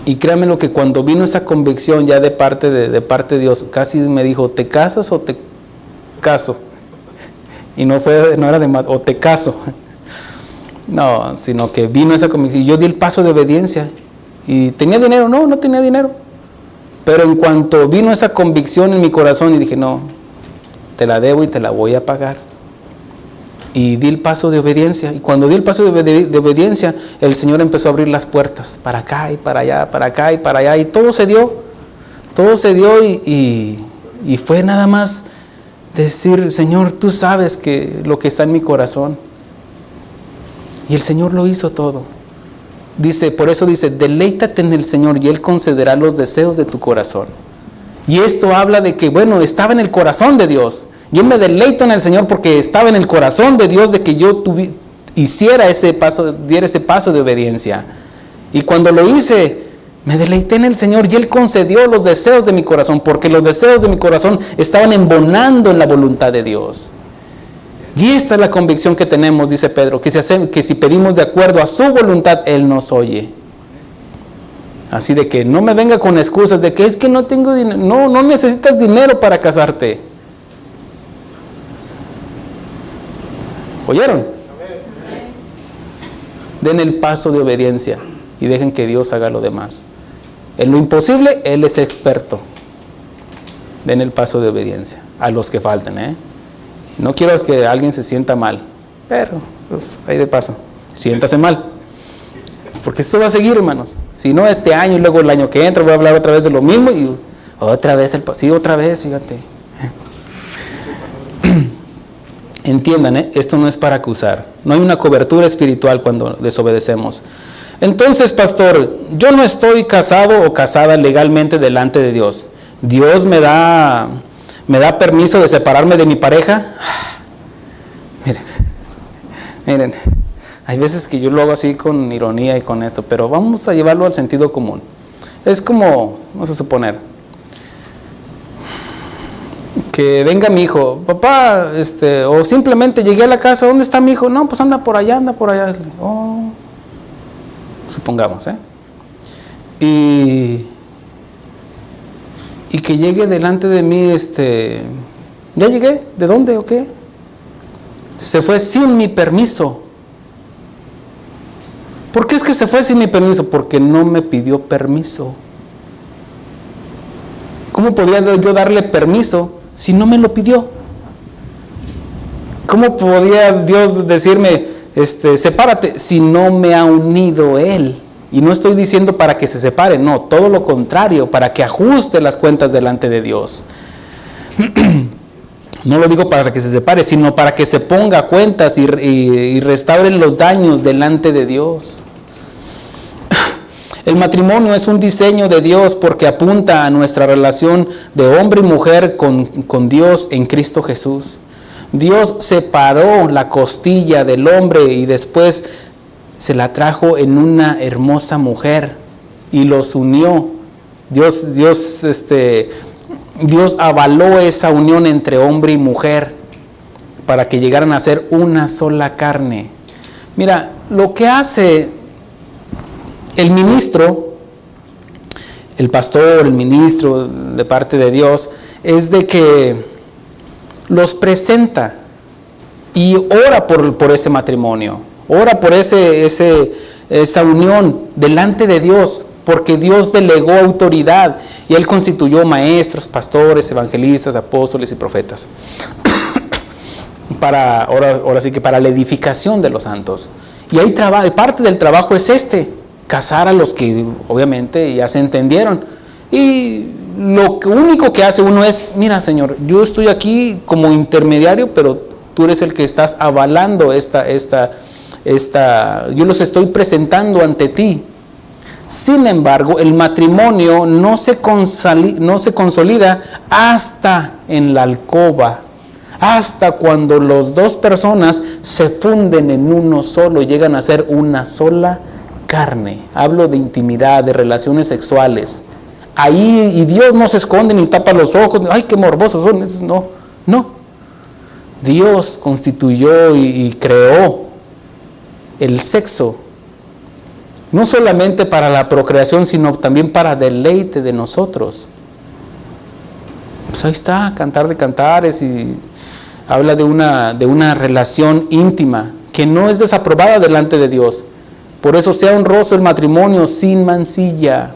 Y créanme lo que cuando vino esa convicción ya de parte de Dios, casi me dijo, ¿te casas o te caso? Y no era de más, o te caso. No, sino que vino esa convicción. Y yo di el paso de obediencia. ¿Y tenía dinero? No tenía dinero. Pero en cuanto vino esa convicción en mi corazón y dije, no, te la debo y te la voy a pagar. Y di el paso de obediencia. Y cuando di el paso de obediencia, el Señor empezó a abrir las puertas, para acá y para allá, para acá y para allá. Y todo se dio y fue nada más decir, Señor, tú sabes que lo que está en mi corazón. Y el Señor lo hizo todo. Por eso dice, deleítate en el Señor y Él concederá los deseos de tu corazón. Y esto habla de que, estaba en el corazón de Dios. Yo me deleito en el Señor porque estaba en el corazón de Dios de que yo diera ese paso de obediencia. Y cuando lo hice, me deleité en el Señor y Él concedió los deseos de mi corazón, porque los deseos de mi corazón estaban embonando en la voluntad de Dios. Y esta es la convicción que tenemos, dice Pedro, que si pedimos de acuerdo a su voluntad, Él nos oye. Así de que no me venga con excusas de que es que no tengo dinero. No necesitas dinero para casarte. ¿Oyeron? Den el paso de obediencia y dejen que Dios haga lo demás. En lo imposible, Él es experto. Den el paso de obediencia a los que falten, No quiero que alguien se sienta mal, pero pues, ahí de paso, siéntase mal. Porque esto va a seguir, hermanos. Si no este año y luego el año que entra voy a hablar otra vez de lo mismo y otra vez otra vez, fíjate. Entiendan, esto no es para acusar. No hay una cobertura espiritual cuando desobedecemos. Entonces, pastor, yo no estoy casado o casada legalmente delante de Dios. ¿Dios me da permiso de separarme de mi pareja? Miren, hay veces que yo lo hago así con ironía y con esto, pero vamos a llevarlo al sentido común. Es como, vamos a suponer, que venga mi hijo, papá, o simplemente llegué a la casa, ¿dónde está mi hijo? No, pues anda por allá. Supongamos, y que llegue delante de mí, ¿ya llegué? ¿De dónde o qué? Se fue sin mi permiso. ¿Por qué es que se fue sin mi permiso? Porque no me pidió permiso. ¿Cómo podría yo darle permiso si no me lo pidió? ¿Cómo podía Dios decirme, sepárate, si no me ha unido Él? Y no estoy diciendo para que se separe, no, todo lo contrario, para que ajuste las cuentas delante de Dios. No lo digo para que se separe, sino para que se ponga a cuentas y restauren los daños delante de Dios. El matrimonio es un diseño de Dios porque apunta a nuestra relación de hombre y mujer con Dios en Cristo Jesús. Dios separó la costilla del hombre y después se la trajo en una hermosa mujer y los unió. Dios avaló esa unión entre hombre y mujer para que llegaran a ser una sola carne. Mira, lo que hace el ministro, el pastor, el ministro de parte de Dios, es de que los presenta y ora por ese matrimonio, ora por esa unión delante de Dios, porque Dios delegó autoridad y Él constituyó maestros, pastores, evangelistas, apóstoles y profetas. Ahora sí que para la edificación de los santos. Y ahí parte del trabajo es casar a los que obviamente ya se entendieron. Y lo único que hace uno es, mira Señor, yo estoy aquí como intermediario, pero tú eres el que estás avalando yo los estoy presentando ante ti. Sin embargo, el matrimonio no se consolida hasta en la alcoba, hasta cuando las dos personas se funden en uno solo, llegan a ser una sola carne. Hablo de intimidad, de relaciones sexuales. Ahí, y Dios no se esconde ni tapa los ojos, ay, qué morbosos son esos. No. Dios constituyó y creó el sexo, no solamente para la procreación, sino también para deleite de nosotros. Pues ahí está, Cantar de Cantares, y habla de una relación íntima que no es desaprobada delante de Dios. Por eso sea honroso el matrimonio sin mancilla.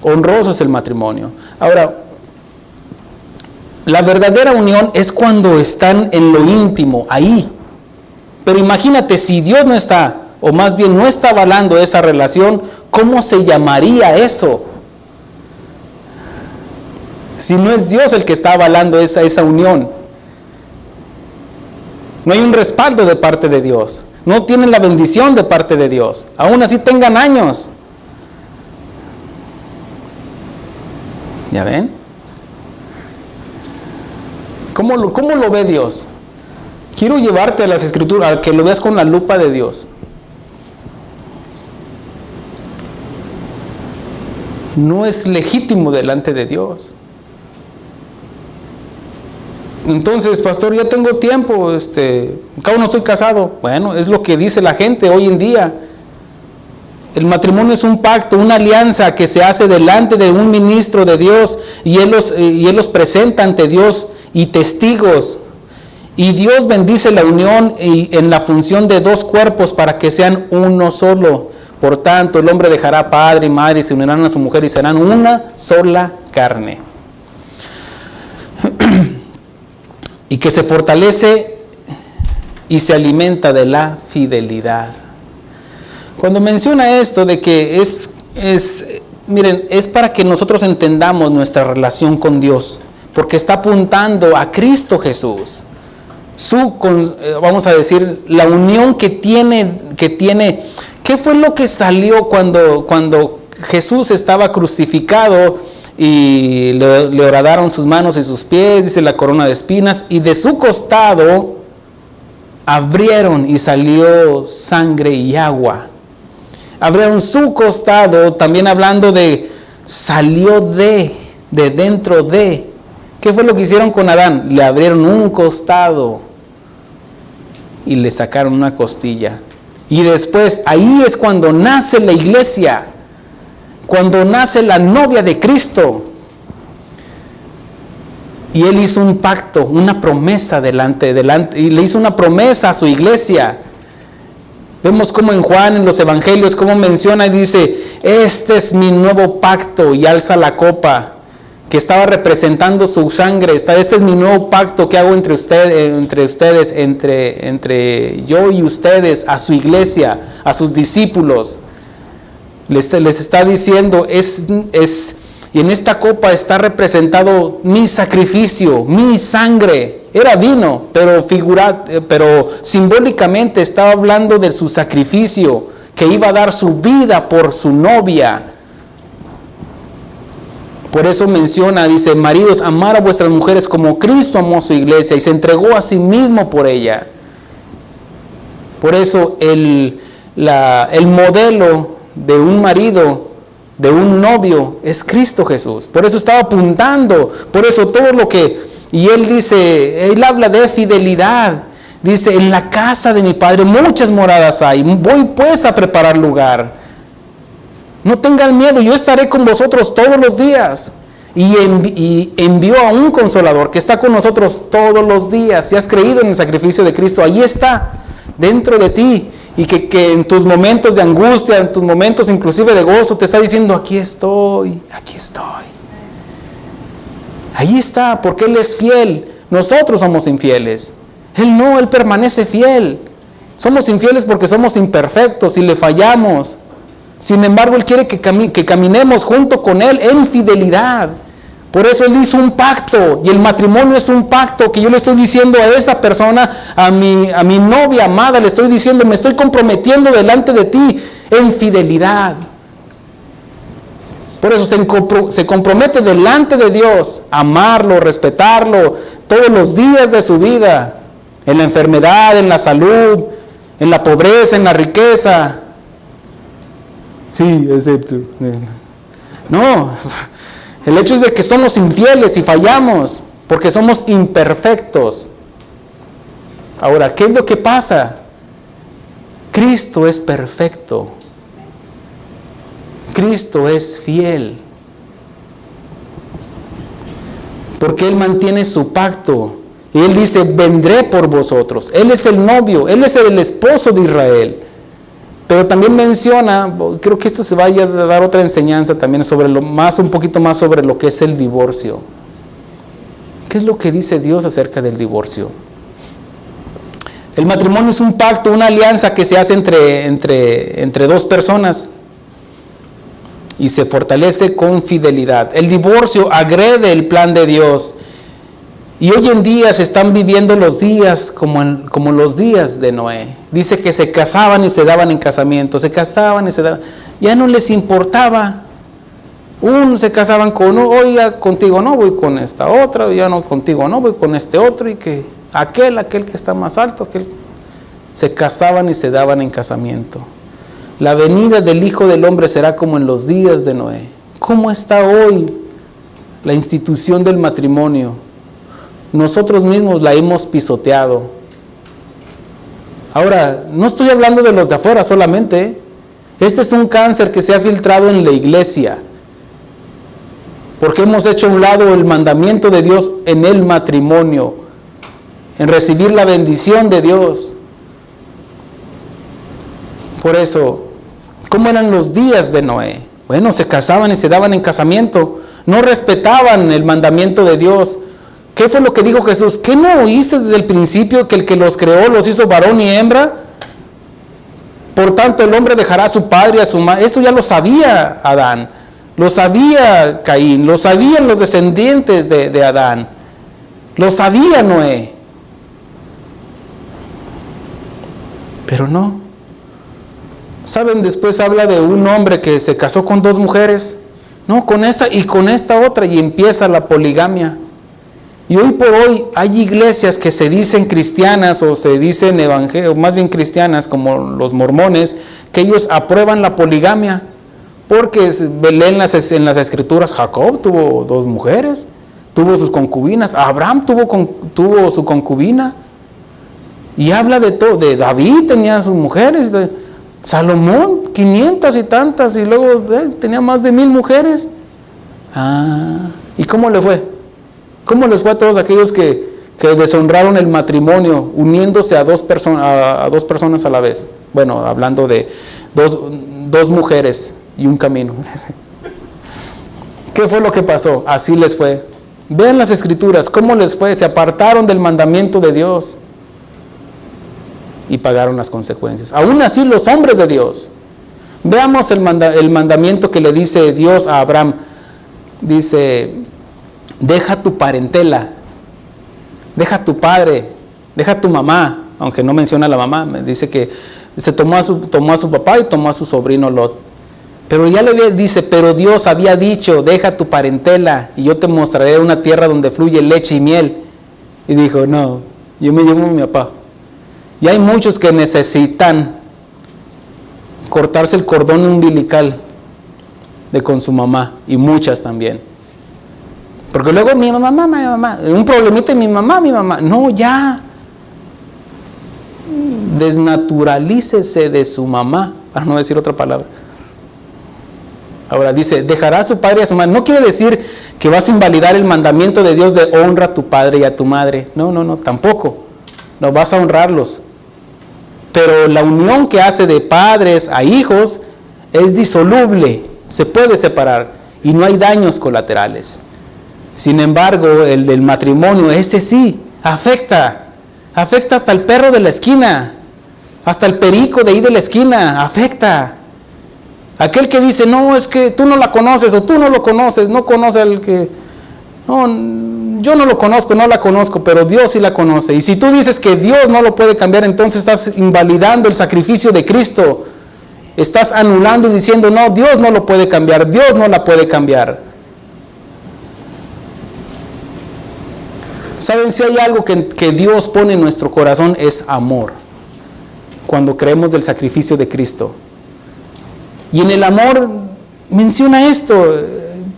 Honroso es el matrimonio. Ahora, La verdadera unión es cuando están en lo íntimo, ahí. Pero imagínate, si Dios no está, o más bien no está avalando esa relación, ¿cómo se llamaría eso? Si no es Dios el que está avalando esa unión. No hay un respaldo de parte de Dios. No tienen la bendición de parte de Dios. Aún así tengan años. ¿Ya ven? ¿Cómo lo ve Dios? Quiero llevarte a las Escrituras, a que lo veas con la lupa de Dios. No es legítimo delante de Dios. Entonces, pastor, ya tengo tiempo, acabo no estoy casado. Bueno, es lo que dice la gente hoy en día. El matrimonio es un pacto, una alianza que se hace delante de un ministro de Dios y él los presenta ante Dios y testigos. Y Dios bendice la unión en la función de dos cuerpos para que sean uno solo. Por tanto, el hombre dejará padre y madre y se unirán a su mujer y serán una sola carne. Y que se fortalece y se alimenta de la fidelidad. Cuando menciona esto de que miren, es para que nosotros entendamos nuestra relación con Dios, porque está apuntando a Cristo Jesús. Vamos a decir, la unión que tiene, ¿qué fue lo que salió cuando Jesús estaba crucificado y le horadaron sus manos y sus pies, dice la corona de espinas, y de su costado abrieron y salió sangre y agua? Abrieron su costado, también hablando de salió de dentro de. ¿Qué fue lo que hicieron con Adán? Le abrieron un costado y le sacaron una costilla. Y después, ahí es cuando nace la iglesia, cuando nace la novia de Cristo. Y Él hizo un pacto, una promesa delante, y le hizo una promesa a su iglesia. Vemos como en Juan, en los evangelios, como menciona y dice, este es mi nuevo pacto, y alza la copa, que estaba representando su sangre. Este es mi nuevo pacto que hago entre ustedes, entre yo y ustedes, a su iglesia, a sus discípulos. Les está diciendo, y en esta copa está representado mi sacrificio, mi sangre. Era vino, pero simbólicamente estaba hablando de su sacrificio, que iba a dar su vida por su novia. Por eso menciona, dice, maridos, amar a vuestras mujeres como Cristo amó a su iglesia y se entregó a sí mismo por ella. Por eso el modelo de un marido, de un novio, es Cristo Jesús. Por eso estaba apuntando, por eso todo lo que... Y él dice, él habla de fidelidad. Dice, en la casa de mi Padre muchas moradas hay. Voy pues a preparar lugar. No tengan miedo, yo estaré con vosotros todos los días. Y envió a un consolador que está con nosotros todos los días. Si has creído en el sacrificio de Cristo, ahí está, dentro de ti. Y que en tus momentos de angustia, en tus momentos inclusive de gozo, te está diciendo, aquí estoy, aquí estoy. Ahí está, porque Él es fiel. Nosotros somos infieles. Él no, Él permanece fiel. Somos infieles porque somos imperfectos y le fallamos. Sin embargo, Él quiere que caminemos junto con Él en fidelidad. Por eso Él hizo un pacto, y el matrimonio es un pacto que yo le estoy diciendo a esa persona, a mi novia amada, le estoy diciendo, me estoy comprometiendo delante de ti en fidelidad. Por eso se compromete delante de Dios, amarlo, respetarlo, todos los días de su vida, en la enfermedad, en la salud, en la pobreza, en la riqueza. Sí, excepto. No, el hecho es de que somos infieles y fallamos, porque somos imperfectos. Ahora, ¿qué es lo que pasa? Cristo es perfecto. Cristo es fiel. Porque Él mantiene su pacto. Y Él dice, vendré por vosotros. Él es el novio, Él es el esposo de Israel. Pero también menciona, creo que esto se va a dar otra enseñanza también un poquito más sobre lo que es el divorcio. ¿Qué es lo que dice Dios acerca del divorcio? El matrimonio es un pacto, una alianza que se hace entre dos personas y se fortalece con fidelidad. El divorcio agrede el plan de Dios. Y hoy en día se están viviendo los días como los días de Noé. Dice que se casaban y se daban en casamiento, se casaban y se daban. Ya no les importaba. Se casaban con uno, oiga, contigo no voy con esta otra, ya no, contigo no voy con este otro, y que aquel que está más alto, se casaban y se daban en casamiento. La venida del Hijo del Hombre será como en los días de Noé. ¿Cómo está hoy la institución del matrimonio? Nosotros mismos la hemos pisoteado. Ahora, no estoy hablando de los de afuera solamente. Este es un cáncer que se ha filtrado en la iglesia, porque hemos hecho a un lado el mandamiento de Dios en el matrimonio, en recibir la bendición de Dios. Por eso, ¿cómo eran los días de Noé? Bueno, se casaban y se daban en casamiento, no respetaban el mandamiento de Dios. ¿Qué fue lo que dijo Jesús? ¿Qué no oíste desde el principio, que el que los creó los hizo varón y hembra? Por tanto, el hombre dejará a su padre y a su madre. Eso ya lo sabía Adán, lo sabía Caín, lo sabían los descendientes de Adán, lo sabía Noé. Pero no. ¿Saben? Después habla de un hombre que se casó con 2 mujeres. No, con esta y con esta otra, y empieza la poligamia. Y hoy por hoy hay iglesias que se dicen cristianas o se dicen evangélicas, más bien cristianas, como los mormones, que ellos aprueban la poligamia, porque leen en las escrituras, Jacob tuvo 2 mujeres, tuvo sus concubinas, Abraham tuvo su concubina, y habla de todo, de David tenía sus mujeres, de Salomón 500 y tantas, y luego tenía más de 1000 mujeres. ¿Y cómo le fue? ¿Cómo les fue a todos aquellos que deshonraron el matrimonio uniéndose a 2 personas a la vez? Bueno, hablando de dos mujeres y un camino. ¿Qué fue lo que pasó? Así les fue. Vean las escrituras, ¿cómo les fue? Se apartaron del mandamiento de Dios y pagaron las consecuencias. Aún así, los hombres de Dios. Veamos el mandamiento que le dice Dios a Abraham. Dice: deja tu parentela, deja tu padre, deja tu mamá, aunque no menciona a la mamá. Me dice que se tomó a su papá y tomó a su sobrino Lot. Pero ya dice, pero Dios había dicho, deja tu parentela y yo te mostraré una tierra donde fluye leche y miel. Y dijo, no, yo me llevo a mi papá. Y hay muchos que necesitan cortarse el cordón umbilical con su mamá, y muchas también. Porque luego mi mamá, un problemita, mi mamá. No, ya. Desnaturalícese de su mamá, para no decir otra palabra. Ahora dice, dejará a su padre y a su madre. No quiere decir que vas a invalidar el mandamiento de Dios de honra a tu padre y a tu madre. No, tampoco. No vas a honrarlos. Pero la unión que hace de padres a hijos es disoluble. Se puede separar y no hay daños colaterales. Sin embargo, el del matrimonio, ese sí, afecta hasta el perro de la esquina, hasta el perico de ahí de la esquina, afecta. Aquel que dice, no, es que tú no la conoces, o tú no lo conoces, no conoce al que, no, yo no lo conozco, no la conozco, pero Dios sí la conoce. Y si tú dices que Dios no lo puede cambiar, entonces estás invalidando el sacrificio de Cristo, estás anulando y diciendo, no, Dios no lo puede cambiar, Dios no la puede cambiar. ¿Saben? Si hay algo que Dios pone en nuestro corazón es amor, cuando creemos del sacrificio de Cristo. Y en el amor menciona esto,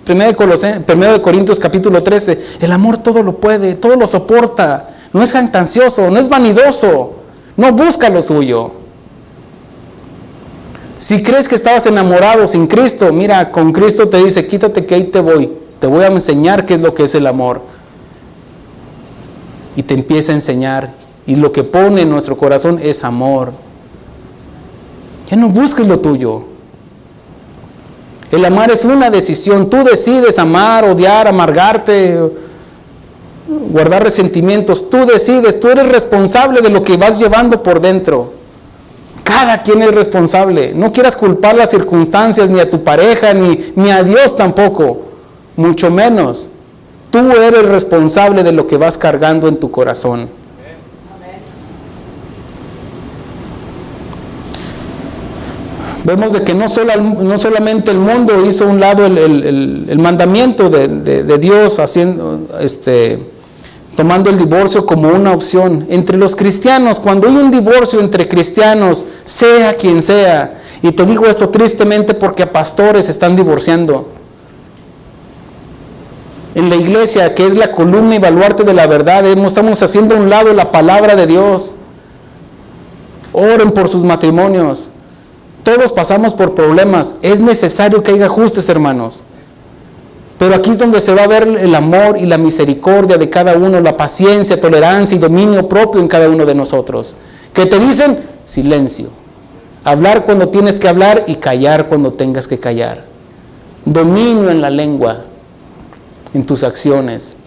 1 Corintios capítulo 13, el amor todo lo puede, todo lo soporta, no es jactancioso, no es vanidoso, no busca lo suyo. Si crees que estabas enamorado sin Cristo, mira, con Cristo te dice, quítate que ahí te voy a enseñar qué es lo que es el amor. Y te empieza a enseñar, y lo que pone en nuestro corazón es amor. Ya no busques lo tuyo. El amar es una decisión. Tú decides amar, odiar, amargarte, guardar resentimientos. Tú decides, tú eres responsable de lo que vas llevando por dentro. Cada quien es responsable. No quieras culpar las circunstancias, ni a tu pareja, ni a Dios tampoco. Mucho menos. Tú eres responsable de lo que vas cargando en tu corazón. Vemos de que no solamente el mundo hizo a un lado el mandamiento de Dios, tomando el divorcio como una opción. Entre los cristianos, cuando hay un divorcio entre cristianos, sea quien sea, y te digo esto tristemente porque a pastores se están divorciando. En la iglesia, que es la columna y baluarte de la verdad, estamos haciendo a un lado la palabra de Dios. Oren por sus matrimonios. Todos pasamos por problemas. Es necesario que haya ajustes, hermanos. Pero aquí es donde se va a ver el amor y la misericordia de cada uno, la paciencia, tolerancia y dominio propio en cada uno de nosotros. ¿Qué te dicen? Silencio. Hablar cuando tienes que hablar y callar cuando tengas que callar. Dominio en la lengua, en tus acciones.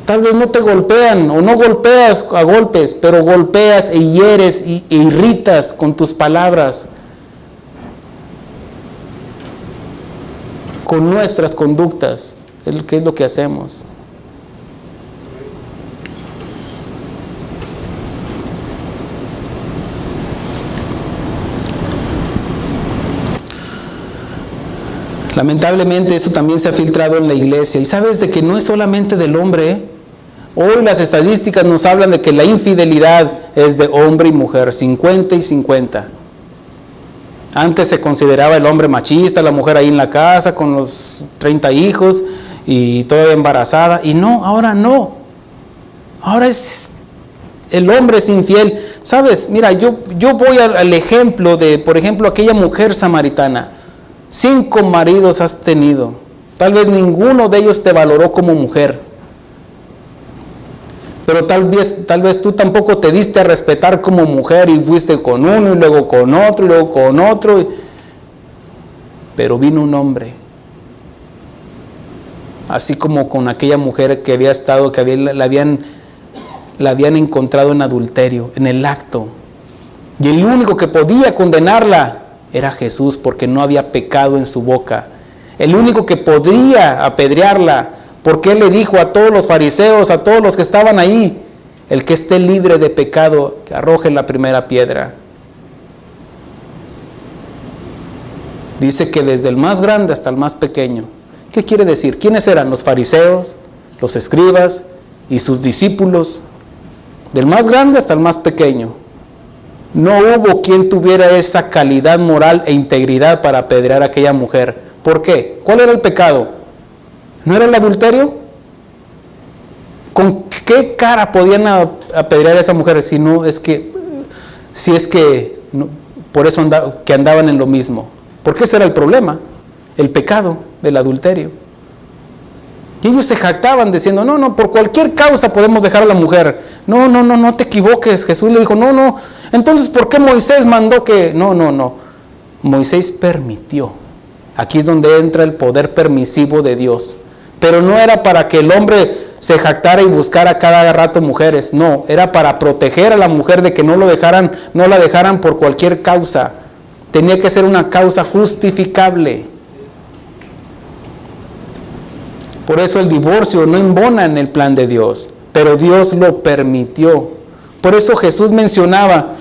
Tal vez no te golpean o no golpeas a golpes, pero golpeas e hieres e irritas con tus palabras, con nuestras conductas, que es lo que hacemos. Lamentablemente eso también se ha filtrado en la iglesia. Y sabes de que no es solamente del hombre. Hoy las estadísticas nos hablan de que la infidelidad es de hombre y mujer, 50 y 50. Antes se consideraba el hombre machista, la mujer ahí en la casa con los 30 hijos y todavía embarazada. Y no, ahora no. Ahora el hombre es infiel. ¿Sabes? Mira, yo voy al ejemplo de, por ejemplo, aquella mujer samaritana. 5 maridos has tenido. Tal vez ninguno de ellos te valoró como mujer. Pero tal vez tú tampoco te diste a respetar como mujer y fuiste con uno y luego con otro y luego con otro. Pero vino un hombre. Así como con aquella mujer que había estado, la habían encontrado en adulterio, en el acto. Y el único que podía condenarla era Jesús, porque no había pecado en su boca. El único que podría apedrearla, porque Él le dijo a todos los fariseos, a todos los que estaban ahí, el que esté libre de pecado, que arroje la primera piedra. Dice que desde el más grande hasta el más pequeño. ¿Qué quiere decir? ¿Quiénes eran? Los fariseos, los escribas y sus discípulos. Del más grande hasta el más pequeño. No hubo quien tuviera esa calidad moral e integridad para apedrear a aquella mujer. ¿Por qué? ¿Cuál era el pecado? ¿No era el adulterio? ¿Con qué cara podían apedrear a esa mujer? Si es que no, por eso que andaban en lo mismo. Porque ese era el problema, el pecado del adulterio. Y ellos se jactaban diciendo, no, por cualquier causa podemos dejar a la mujer. No te equivoques. Jesús le dijo, no. Entonces, ¿por qué Moisés mandó que...? No. Moisés permitió. Aquí es donde entra el poder permisivo de Dios. Pero no era para que el hombre se jactara y buscara cada rato mujeres. No, era para proteger a la mujer de que no la dejaran por cualquier causa. Tenía que ser una causa justificable. Por eso el divorcio no embona en el plan de Dios, pero Dios lo permitió. Por eso Jesús mencionaba,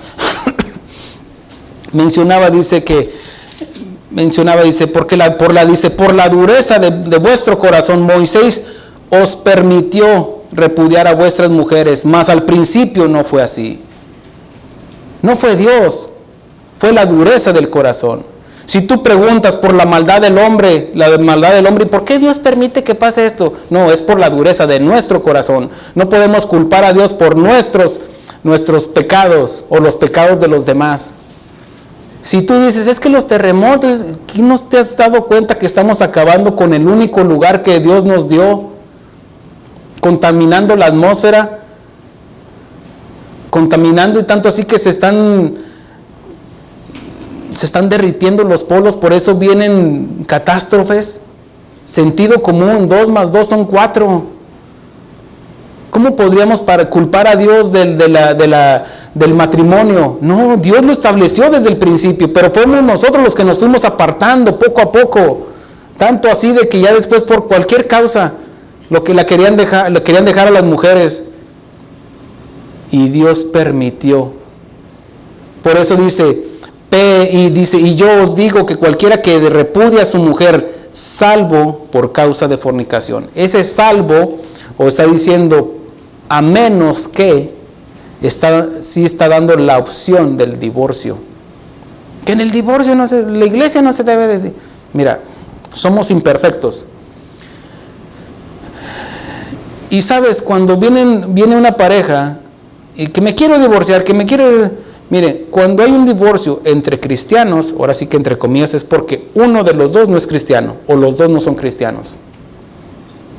por la dureza de vuestro corazón, Moisés os permitió repudiar a vuestras mujeres, mas al principio no fue así. No fue Dios, fue la dureza del corazón. Si tú preguntas por la maldad del hombre, ¿y por qué Dios permite que pase esto? No, es por la dureza de nuestro corazón. No podemos culpar a Dios por nuestros pecados o los pecados de los demás. Si tú dices, es que los terremotos, ¿qué no te has dado cuenta que estamos acabando con el único lugar que Dios nos dio? Contaminando la atmósfera, contaminando y tanto así que se están derritiendo los polos, por eso vienen catástrofes. Sentido común, 2 más 2 son 4. ¿Cómo podríamos culpar a Dios del matrimonio? No, Dios lo estableció desde el principio, pero fuimos nosotros los que nos fuimos apartando poco a poco. Tanto así de que ya después por cualquier causa lo querían dejar a las mujeres. Y Dios permitió. Por eso dice, y yo os digo que cualquiera que repudia a su mujer, salvo por causa de fornicación. Ese salvo, o está diciendo, a menos que, sí está dando la opción del divorcio. Que en el divorcio la iglesia no se debe de... Mira, somos imperfectos. Y sabes, cuando viene una pareja y que me quiero divorciar, mire, cuando hay un divorcio entre cristianos, ahora sí que entre comillas, es porque uno de los dos no es cristiano o los dos no son cristianos.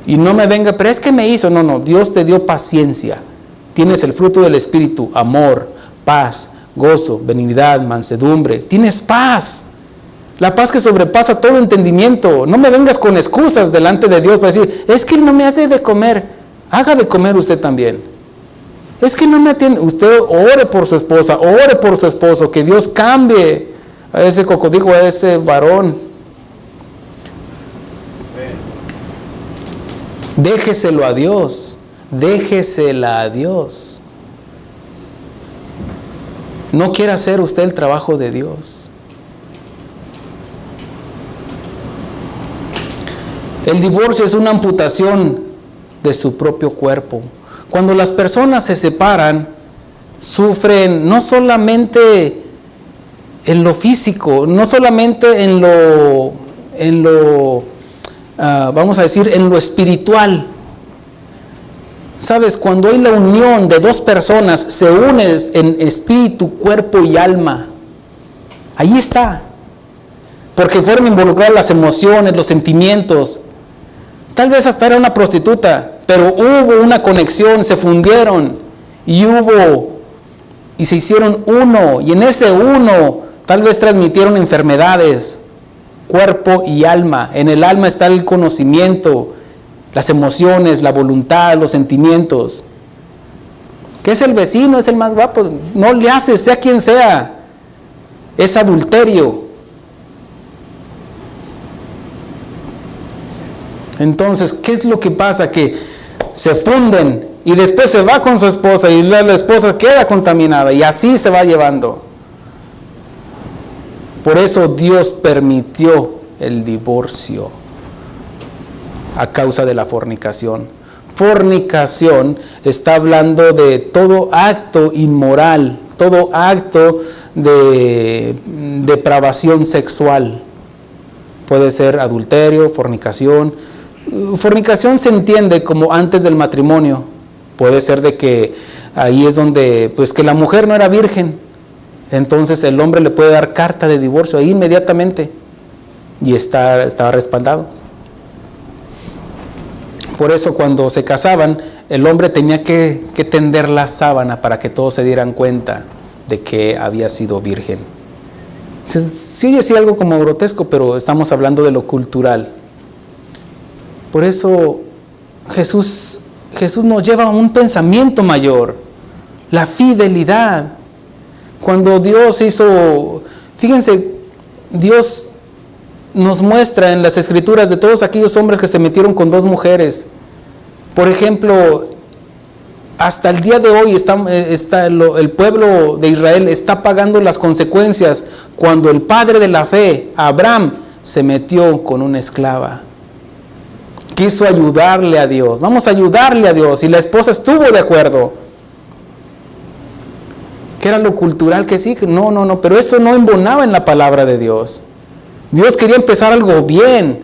Y no me venga, pero es que me hizo. No, Dios te dio paciencia. Tienes el fruto del Espíritu, amor, paz, gozo, benignidad, mansedumbre. Tienes paz. La paz que sobrepasa todo entendimiento. No me vengas con excusas delante de Dios para decir, es que Él no me hace de comer. Haga de comer usted también. Es que no me atiende. Usted ore por su esposa, ore por su esposo, que Dios cambie a ese cocodijo, a ese varón. Déjeselo a Dios, déjesela a Dios. No quiera hacer usted el trabajo de Dios. El divorcio es una amputación de su propio cuerpo. Cuando las personas se separan, sufren no solamente en lo físico, no solamente en lo vamos a decir, en lo espiritual. Sabes, cuando hay la unión de dos personas, se unen en espíritu, cuerpo y alma. Ahí está. Porque fueron involucradas las emociones, los sentimientos. Tal vez hasta era una prostituta, pero hubo una conexión, se fundieron y se hicieron uno. Y en ese uno, tal vez transmitieron enfermedades, cuerpo y alma. En el alma está el conocimiento, las emociones, la voluntad, los sentimientos. ¿Qué es el vecino? Es el más guapo. No le haces, sea quien sea. Es adulterio. Entonces, ¿qué es lo que pasa? Que se funden y después se va con su esposa y la esposa queda contaminada y así se va llevando. Por eso Dios permitió el divorcio a causa de la fornicación. Fornicación está hablando de todo acto inmoral, todo acto de depravación sexual. Puede ser adulterio, fornicación. Fornicación se entiende como antes del matrimonio. Puede ser de que ahí es donde, pues que la mujer no era virgen. Entonces el hombre le puede dar carta de divorcio ahí inmediatamente y está respaldado. Por eso cuando se casaban, el hombre tenía que tender la sábana para que todos se dieran cuenta de que había sido virgen. Sí oye, sí, algo como grotesco, pero estamos hablando de lo cultural. Por eso Jesús nos lleva a un pensamiento mayor, la fidelidad. Cuando Dios fíjense, Dios nos muestra en las escrituras de todos aquellos hombres que se metieron con dos mujeres. Por ejemplo, hasta el día de hoy el pueblo de Israel está pagando las consecuencias cuando el padre de la fe, Abraham, se metió con una esclava. Quiso ayudarle a Dios. Vamos a ayudarle a Dios. Y la esposa estuvo de acuerdo. ¿Qué era lo cultural? Que sí, no, pero eso no embonaba en la palabra de Dios. Dios quería empezar algo bien,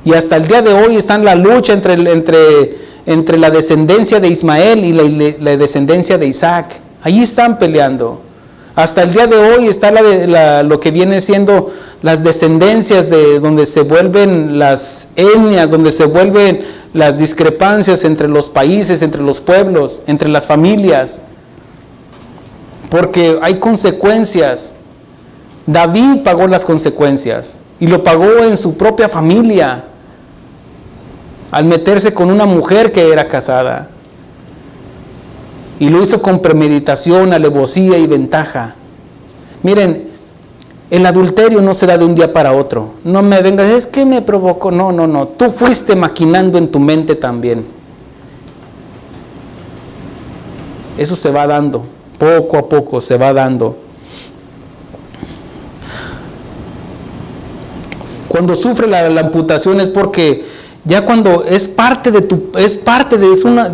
y hasta el día de hoy está en la lucha entre la descendencia de Ismael y la descendencia de Isaac. Ahí están peleando. Hasta el día de hoy está lo que viene siendo las descendencias de donde se vuelven las etnias, donde se vuelven las discrepancias entre los países, entre los pueblos, entre las familias. Porque hay consecuencias. David pagó las consecuencias y lo pagó en su propia familia al meterse con una mujer que era casada. Y lo hizo con premeditación, alevosía y ventaja. Miren, el adulterio no se da de un día para otro. No me vengas, es que me provocó. No. Tú fuiste maquinando en tu mente también. Eso se va dando, poco a poco se va dando. Cuando sufre la amputación es porque ya cuando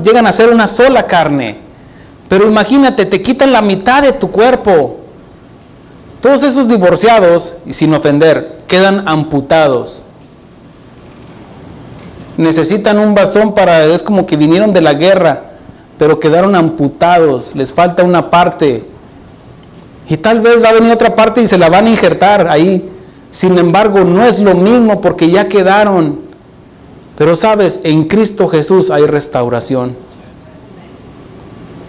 llegan a ser una sola carne. Pero imagínate, te quitan la mitad de tu cuerpo. Todos esos divorciados, y sin ofender, quedan amputados. Necesitan un bastón es como que vinieron de la guerra, pero quedaron amputados, les falta una parte. Y tal vez va a venir otra parte y se la van a injertar ahí. Sin embargo, no es lo mismo porque ya quedaron. Pero sabes, en Cristo Jesús hay restauración.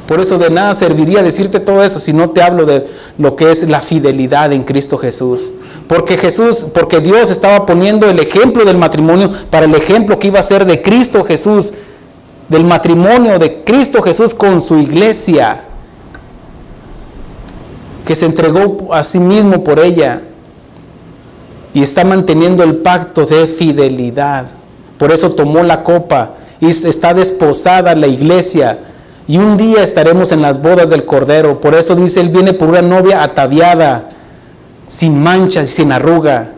Por eso de nada serviría decirte todo eso si no te hablo de lo que es la fidelidad en Cristo Jesús. Porque Dios estaba poniendo el ejemplo del matrimonio para el ejemplo que iba a ser de Cristo Jesús, del matrimonio de Cristo Jesús con su iglesia, que se entregó a sí mismo por ella y está manteniendo el pacto de fidelidad. Por eso tomó la copa y está desposada la iglesia. Y un día estaremos en las bodas del Cordero. Por eso dice, Él viene por una novia ataviada, sin mancha y sin arruga.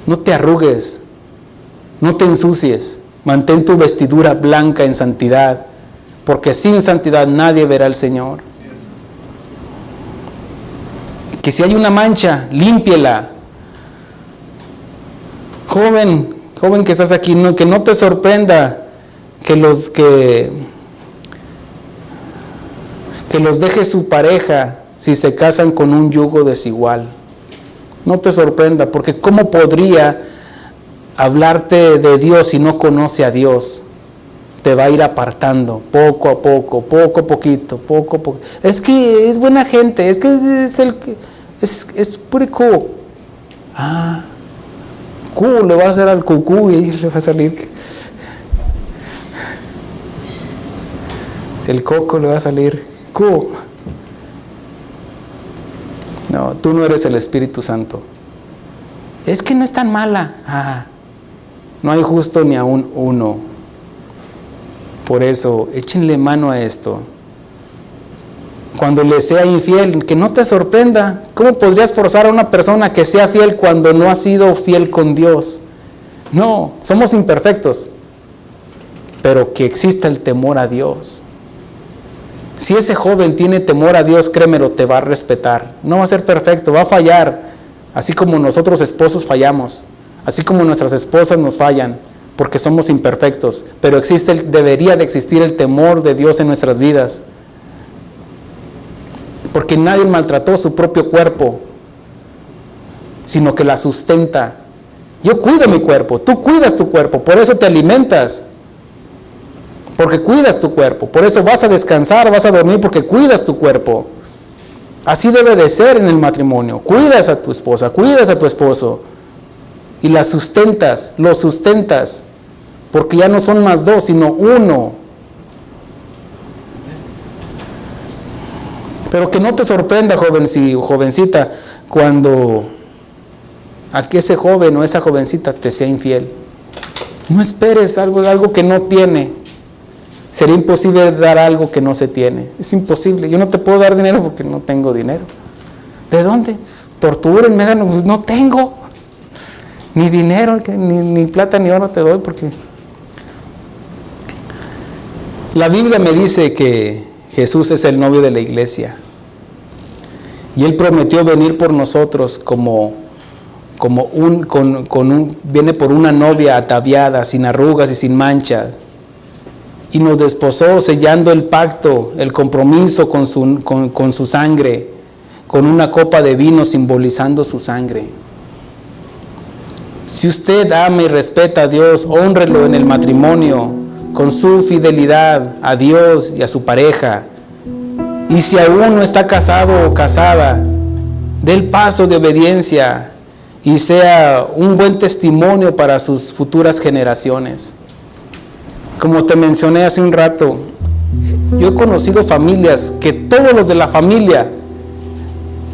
No te arrugues, no te ensucies. Mantén tu vestidura blanca en santidad, porque sin santidad nadie verá al Señor. Que si hay una mancha, límpiela. Joven que estás aquí, que no te sorprenda que los deje su pareja si se casan con un yugo desigual. No te sorprenda, porque ¿cómo podría hablarte de Dios si no conoce a Dios? Te va a ir apartando poco a poco, poco a poquito. Es que es buena gente, es que es pretty cool. Cool, le va a hacer al cucú y ahí le va a salir el coco, le va a salir cool. No, tú no eres el Espíritu Santo. Es que no es tan mala. No hay justo ni aún uno. Por eso, échenle mano a esto. Cuando le sea infiel, que no te sorprenda. ¿Cómo podrías forzar a una persona que sea fiel cuando no ha sido fiel con Dios? No, somos imperfectos, pero que exista el temor a Dios. Si ese joven tiene temor a Dios, créemelo, te va a respetar. No va a ser perfecto, va a fallar, así como nosotros esposos fallamos, así como nuestras esposas nos fallan, porque somos imperfectos, pero debería de existir el temor de Dios en nuestras vidas. Porque nadie maltrató su propio cuerpo, sino que la sustenta. Yo cuido mi cuerpo, tú cuidas tu cuerpo, por eso te alimentas, porque cuidas tu cuerpo, por eso vas a descansar, vas a dormir, porque cuidas tu cuerpo. Así debe de ser en el matrimonio. Cuidas a tu esposa, cuidas a tu esposo, y la sustentas, lo sustentas, porque ya no son más dos, sino uno. Pero que no te sorprenda, jovencita, cuando aquí ese joven o esa jovencita te sea infiel. No esperes algo que no tiene. Sería imposible dar algo que no se tiene. Es imposible. Yo no te puedo dar dinero porque no tengo dinero. ¿De dónde? Tortúrenme, pues no tengo. Ni dinero, ni plata ni oro te doy porque... La Biblia me dice que Jesús es el novio de la iglesia. Y Él prometió venir por nosotros viene por una novia ataviada, sin arrugas y sin manchas. Y nos desposó sellando el pacto, el compromiso con su sangre, con una copa de vino simbolizando su sangre. Si usted ama y respeta a Dios, hónrelo en el matrimonio, con su fidelidad a Dios y a su pareja. Y si aún no está casado o casada, dé el paso de obediencia y sea un buen testimonio para sus futuras generaciones. Como te mencioné hace un rato, Yo he conocido familias que todos los de la familia,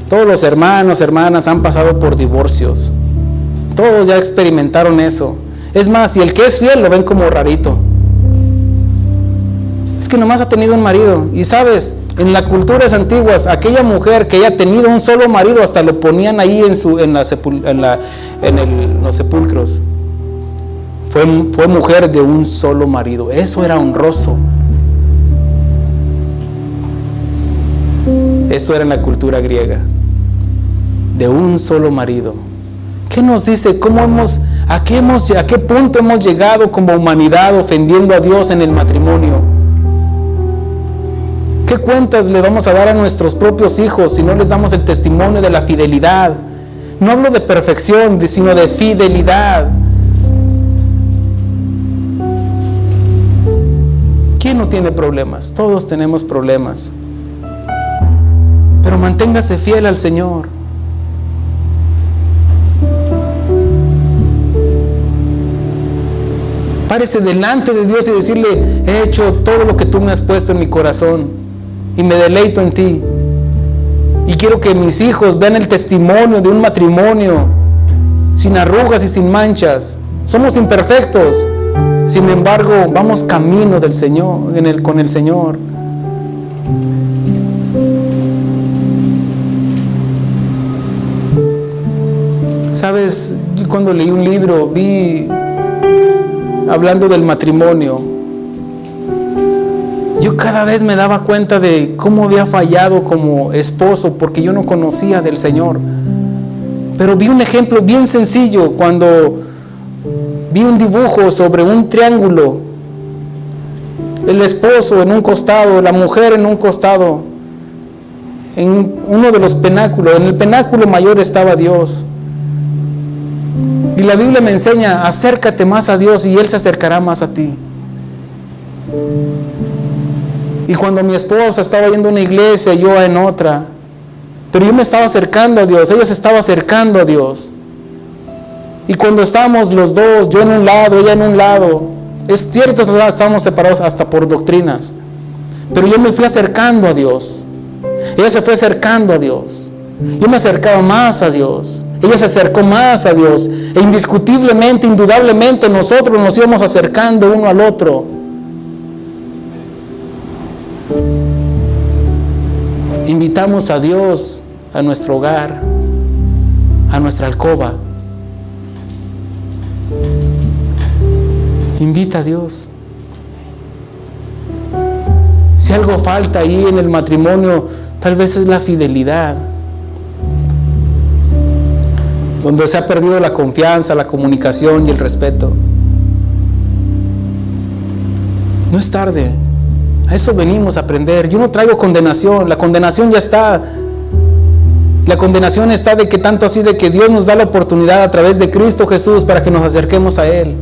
todos los hermanos, hermanas han pasado por divorcios. Todos ya experimentaron eso. Es más, y el que es fiel lo ven como rarito. Es que nomás ha tenido un marido. Y sabes, en las culturas antiguas, aquella mujer que haya tenido un solo marido, hasta lo ponían ahí en los sepulcros. Fue mujer de un solo marido. Eso era honroso. Eso era en la cultura griega. De un solo marido. ¿Qué nos dice? ¿A qué punto hemos llegado como humanidad ofendiendo a Dios en el matrimonio? ¿Qué cuentas le vamos a dar a nuestros propios hijos si no les damos el testimonio de la fidelidad? No hablo de perfección, sino de fidelidad. ¿Quién no tiene problemas? Todos tenemos problemas. Pero manténgase fiel al Señor. Párese delante de Dios y decirle: he hecho todo lo que tú me has puesto en mi corazón y me deleito en ti. Y quiero que mis hijos vean el testimonio de un matrimonio sin arrugas y sin manchas. Somos imperfectos, sin embargo, vamos camino del Señor, con el Señor. Sabes, yo cuando leí un libro, vi hablando del matrimonio, yo cada vez me daba cuenta de cómo había fallado como esposo, porque yo no conocía del Señor. Pero vi un ejemplo bien sencillo cuando vi un dibujo sobre un triángulo, el esposo en un costado, la mujer en un costado, en uno de los penáculos. En el penáculo mayor estaba Dios. Y la Biblia me enseña: acércate más a Dios y Él se acercará más a ti. Y cuando mi esposa estaba yendo a una iglesia, yo en otra, pero yo me estaba acercando a Dios, ella se estaba acercando a Dios. Y cuando estábamos los dos, yo en un lado, ella en un lado, es cierto, estábamos separados hasta por doctrinas, pero yo me fui acercando a Dios. Ella se fue acercando a Dios. Yo me acercaba más a Dios. Ella se acercó más a Dios. E indiscutiblemente, indudablemente, nosotros nos íbamos acercando uno al otro. Invitamos a Dios a nuestro hogar, a nuestra alcoba. Invita a Dios. Si algo falta ahí en el matrimonio, tal vez es la fidelidad. Donde se ha perdido la confianza, la comunicación y el respeto. No es tarde. A eso venimos a aprender. Yo no traigo condenación. La condenación ya está. La condenación está de que tanto así de que Dios nos da la oportunidad a través de Cristo Jesús para que nos acerquemos a Él.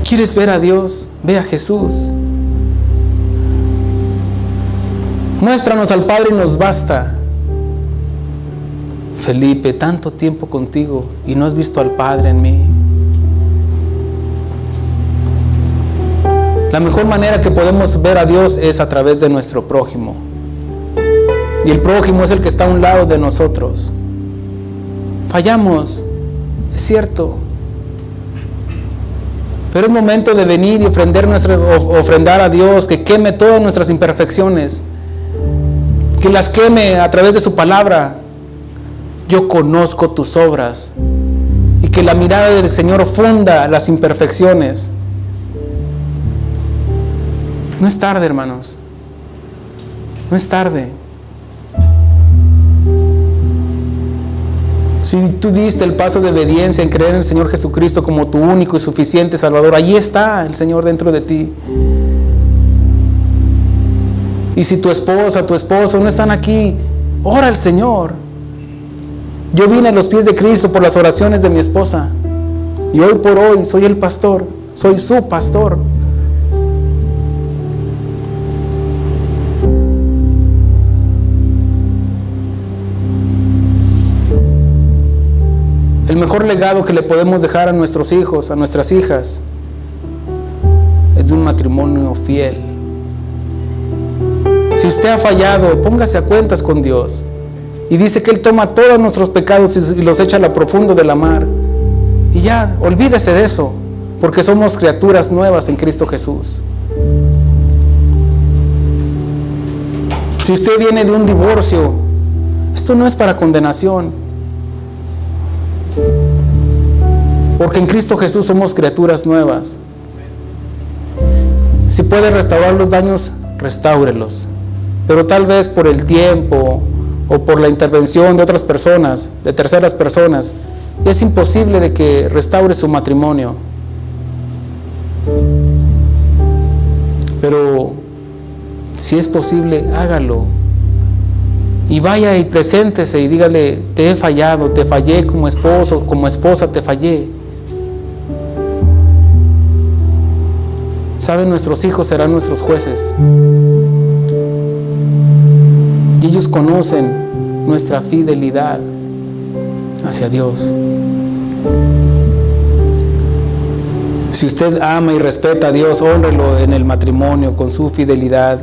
¿Quieres ver a Dios? Ve a Jesús. Muéstranos al Padre y nos basta. Felipe, tanto tiempo contigo y no has visto al Padre en mí. La mejor manera que podemos ver a Dios es a través de nuestro prójimo. Y el prójimo es el que está a un lado de nosotros. Fallamos, es cierto. Pero es momento de venir y ofrendar a Dios, que queme todas nuestras imperfecciones, que las queme a través de su palabra. Yo conozco tus obras, y que la mirada del Señor funda las imperfecciones. No es tarde, hermanos. No es tarde. Si tú diste el paso de obediencia en creer en el Señor Jesucristo como tu único y suficiente Salvador, allí está el Señor dentro de ti. Y si tu esposa, tu esposo no están aquí, ora al Señor. Yo vine a los pies de Cristo por las oraciones de mi esposa. Y hoy por hoy soy el pastor, soy su pastor. El mejor legado que le podemos dejar a nuestros hijos, a nuestras hijas, es es de un matrimonio fiel. Si usted ha fallado, póngase a cuentas con Dios. Y dice que Él toma todos nuestros pecados y los echa a lo profundo de la mar. Y ya, olvídese de eso, porque somos criaturas nuevas en Cristo Jesús. Si usted viene de un divorcio, esto no es para condenación, porque en Cristo Jesús somos criaturas nuevas. Si puede restaurar los daños, restáurelos, pero tal vez por el tiempo o por la intervención de otras personas, de terceras personas, es imposible de que restaure su matrimonio. Pero si es posible, hágalo. Y vaya y preséntese y dígale: te he fallado, te fallé como esposo, como esposa, te fallé. Saben, nuestros hijos serán nuestros jueces. Y ellos conocen nuestra fidelidad hacia Dios. Si usted ama y respeta a Dios, hónrelo en el matrimonio con su fidelidad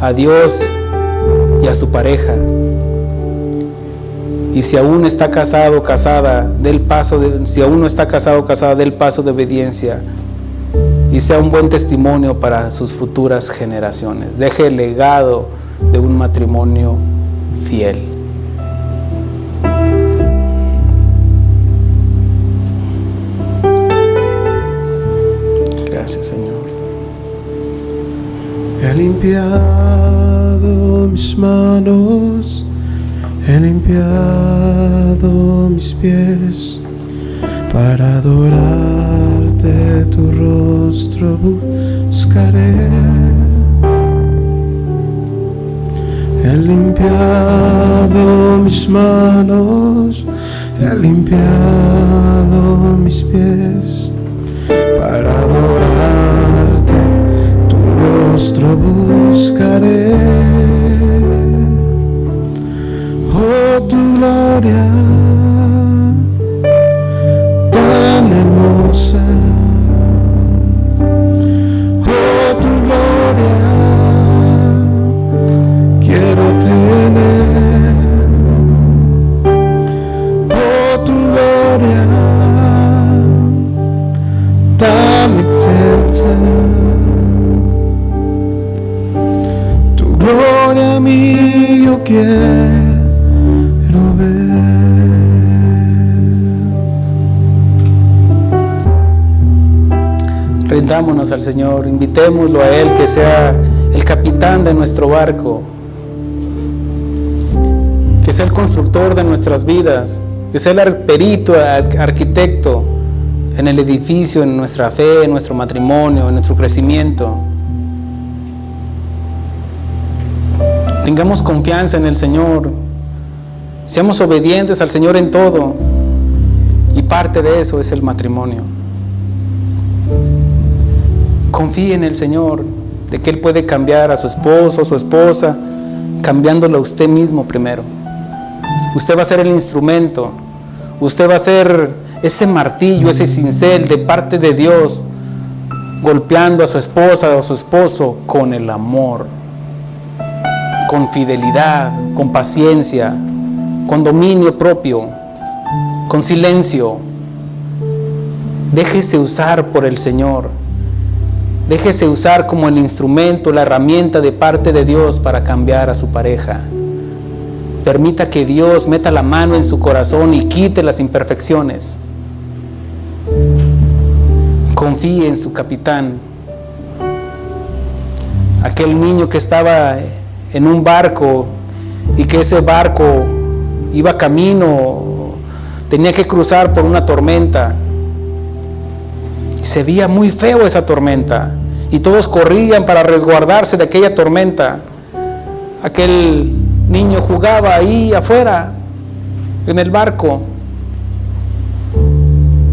a Dios y a su pareja. Y si aún está casado, casada, si aún no está casado, casada, dé el paso de obediencia y sea un buen testimonio para sus futuras generaciones. Deje el legado de un matrimonio fiel. Gracias, Señor. He limpiado mis manos, he limpiado mis pies, para adorarte tu rostro buscaré. He limpiado mis manos, he limpiado mis pies, para adorarte tu rostro buscaré. Oh, tu gloria tan hermosa, oh, tu gloria quiero tener, oh, tu gloria tan excelsa, tu gloria a mí yo quiero ver. Rindámonos al Señor, invitémoslo a Él que sea el capitán de nuestro barco, que sea el constructor de nuestras vidas, que sea el perito, arquitecto en el edificio, en nuestra fe, en nuestro matrimonio, en nuestro crecimiento. Tengamos confianza en el Señor, seamos obedientes al Señor en todo, y parte de eso es el matrimonio. Confíe en el Señor, de que Él puede cambiar a su esposo o su esposa, cambiándolo a usted mismo primero. Usted va a ser el instrumento, usted va a ser ese martillo, ese cincel de parte de Dios, golpeando a su esposa o a su esposo con el amor, con fidelidad, con paciencia, con dominio propio, con silencio. Déjese usar por el Señor. Déjese usar como el instrumento, la herramienta de parte de Dios para cambiar a su pareja. Permita que Dios meta la mano en su corazón y quite las imperfecciones. Confíe en su capitán. Aquel niño que estaba en un barco y que ese barco iba camino, tenía que cruzar por una tormenta. Se veía muy feo esa tormenta y todos corrían para resguardarse de aquella tormenta. Aquel niño jugaba ahí afuera en el barco.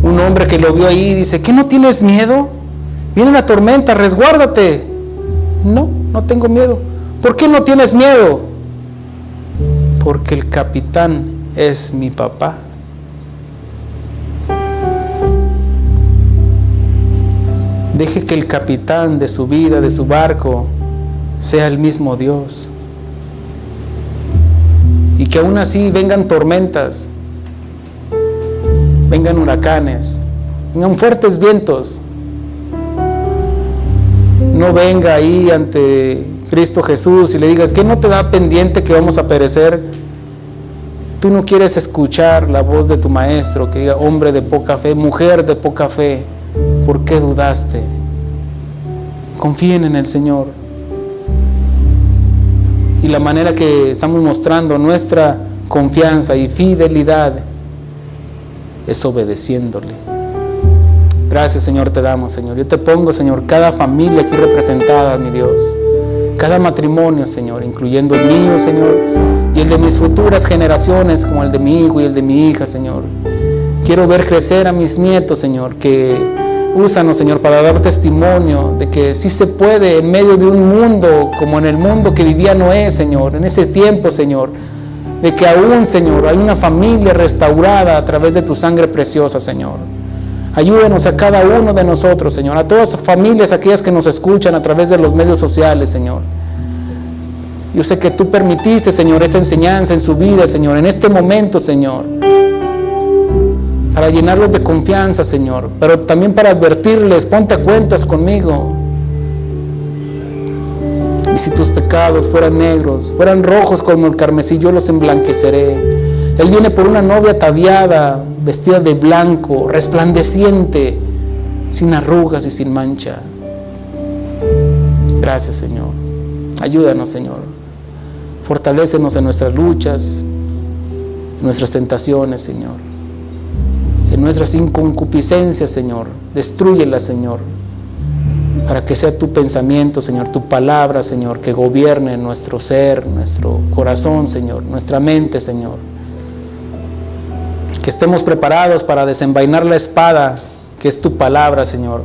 Un hombre que lo vio ahí dice: ¿qué, no tienes miedo? Viene una tormenta, resguárdate. No, no tengo miedo. ¿Por qué no tienes miedo? Porque el capitán es mi papá. Deje que el capitán de su vida, de su barco, sea el mismo Dios. Y que aún así vengan tormentas, vengan huracanes, vengan fuertes vientos. No venga ahí ante Cristo Jesús y le diga: ¿qué no te da pendiente que vamos a perecer? Tú no quieres escuchar la voz de tu maestro que diga: hombre de poca fe, mujer de poca fe, ¿por qué dudaste? Confíen en el Señor. Y la manera que estamos mostrando nuestra confianza y fidelidad es obedeciéndole. Gracias, Señor, te damos, Señor. Yo te pongo, Señor, cada familia aquí representada, mi Dios. Cada matrimonio, Señor, incluyendo el mío, Señor, y el de mis futuras generaciones, como el de mi hijo y el de mi hija, Señor. Quiero ver crecer a mis nietos, Señor, que úsanos, Señor, para dar testimonio de que sí se puede en medio de un mundo como en el mundo que vivía Noé, Señor, en ese tiempo, Señor, de que aún, Señor, hay una familia restaurada a través de tu sangre preciosa, Señor. Ayúdanos a cada uno de nosotros, Señor, a todas las familias, aquellas que nos escuchan a través de los medios sociales, Señor. Yo sé que tú permitiste, Señor, esta enseñanza en su vida, Señor, en este momento, Señor, para llenarlos de confianza, Señor, pero también para advertirles: ponte a cuentas conmigo. Y si tus pecados fueran negros, fueran rojos como el carmesí, yo los emblanqueceré. Él viene por una novia ataviada, vestida de blanco, resplandeciente, sin arrugas y sin mancha. Gracias, Señor. Ayúdanos, Señor. Fortalécenos en nuestras luchas, en nuestras tentaciones, Señor. En nuestras inconcupiscencias, Señor. Destrúyelas, Señor, para que sea tu pensamiento, Señor, tu palabra, Señor, que gobierne nuestro ser, nuestro corazón, Señor, nuestra mente, Señor. Que estemos preparados para desenvainar la espada, que es tu palabra, Señor,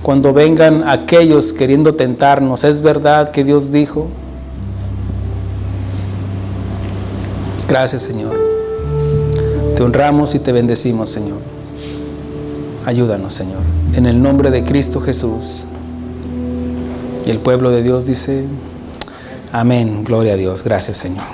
cuando vengan aquellos queriendo tentarnos. ¿Es verdad que Dios dijo? Gracias, Señor. Te honramos y te bendecimos, Señor. Ayúdanos, Señor, en el nombre de Cristo Jesús. Y el pueblo de Dios dice: amén, gloria a Dios. Gracias, Señor.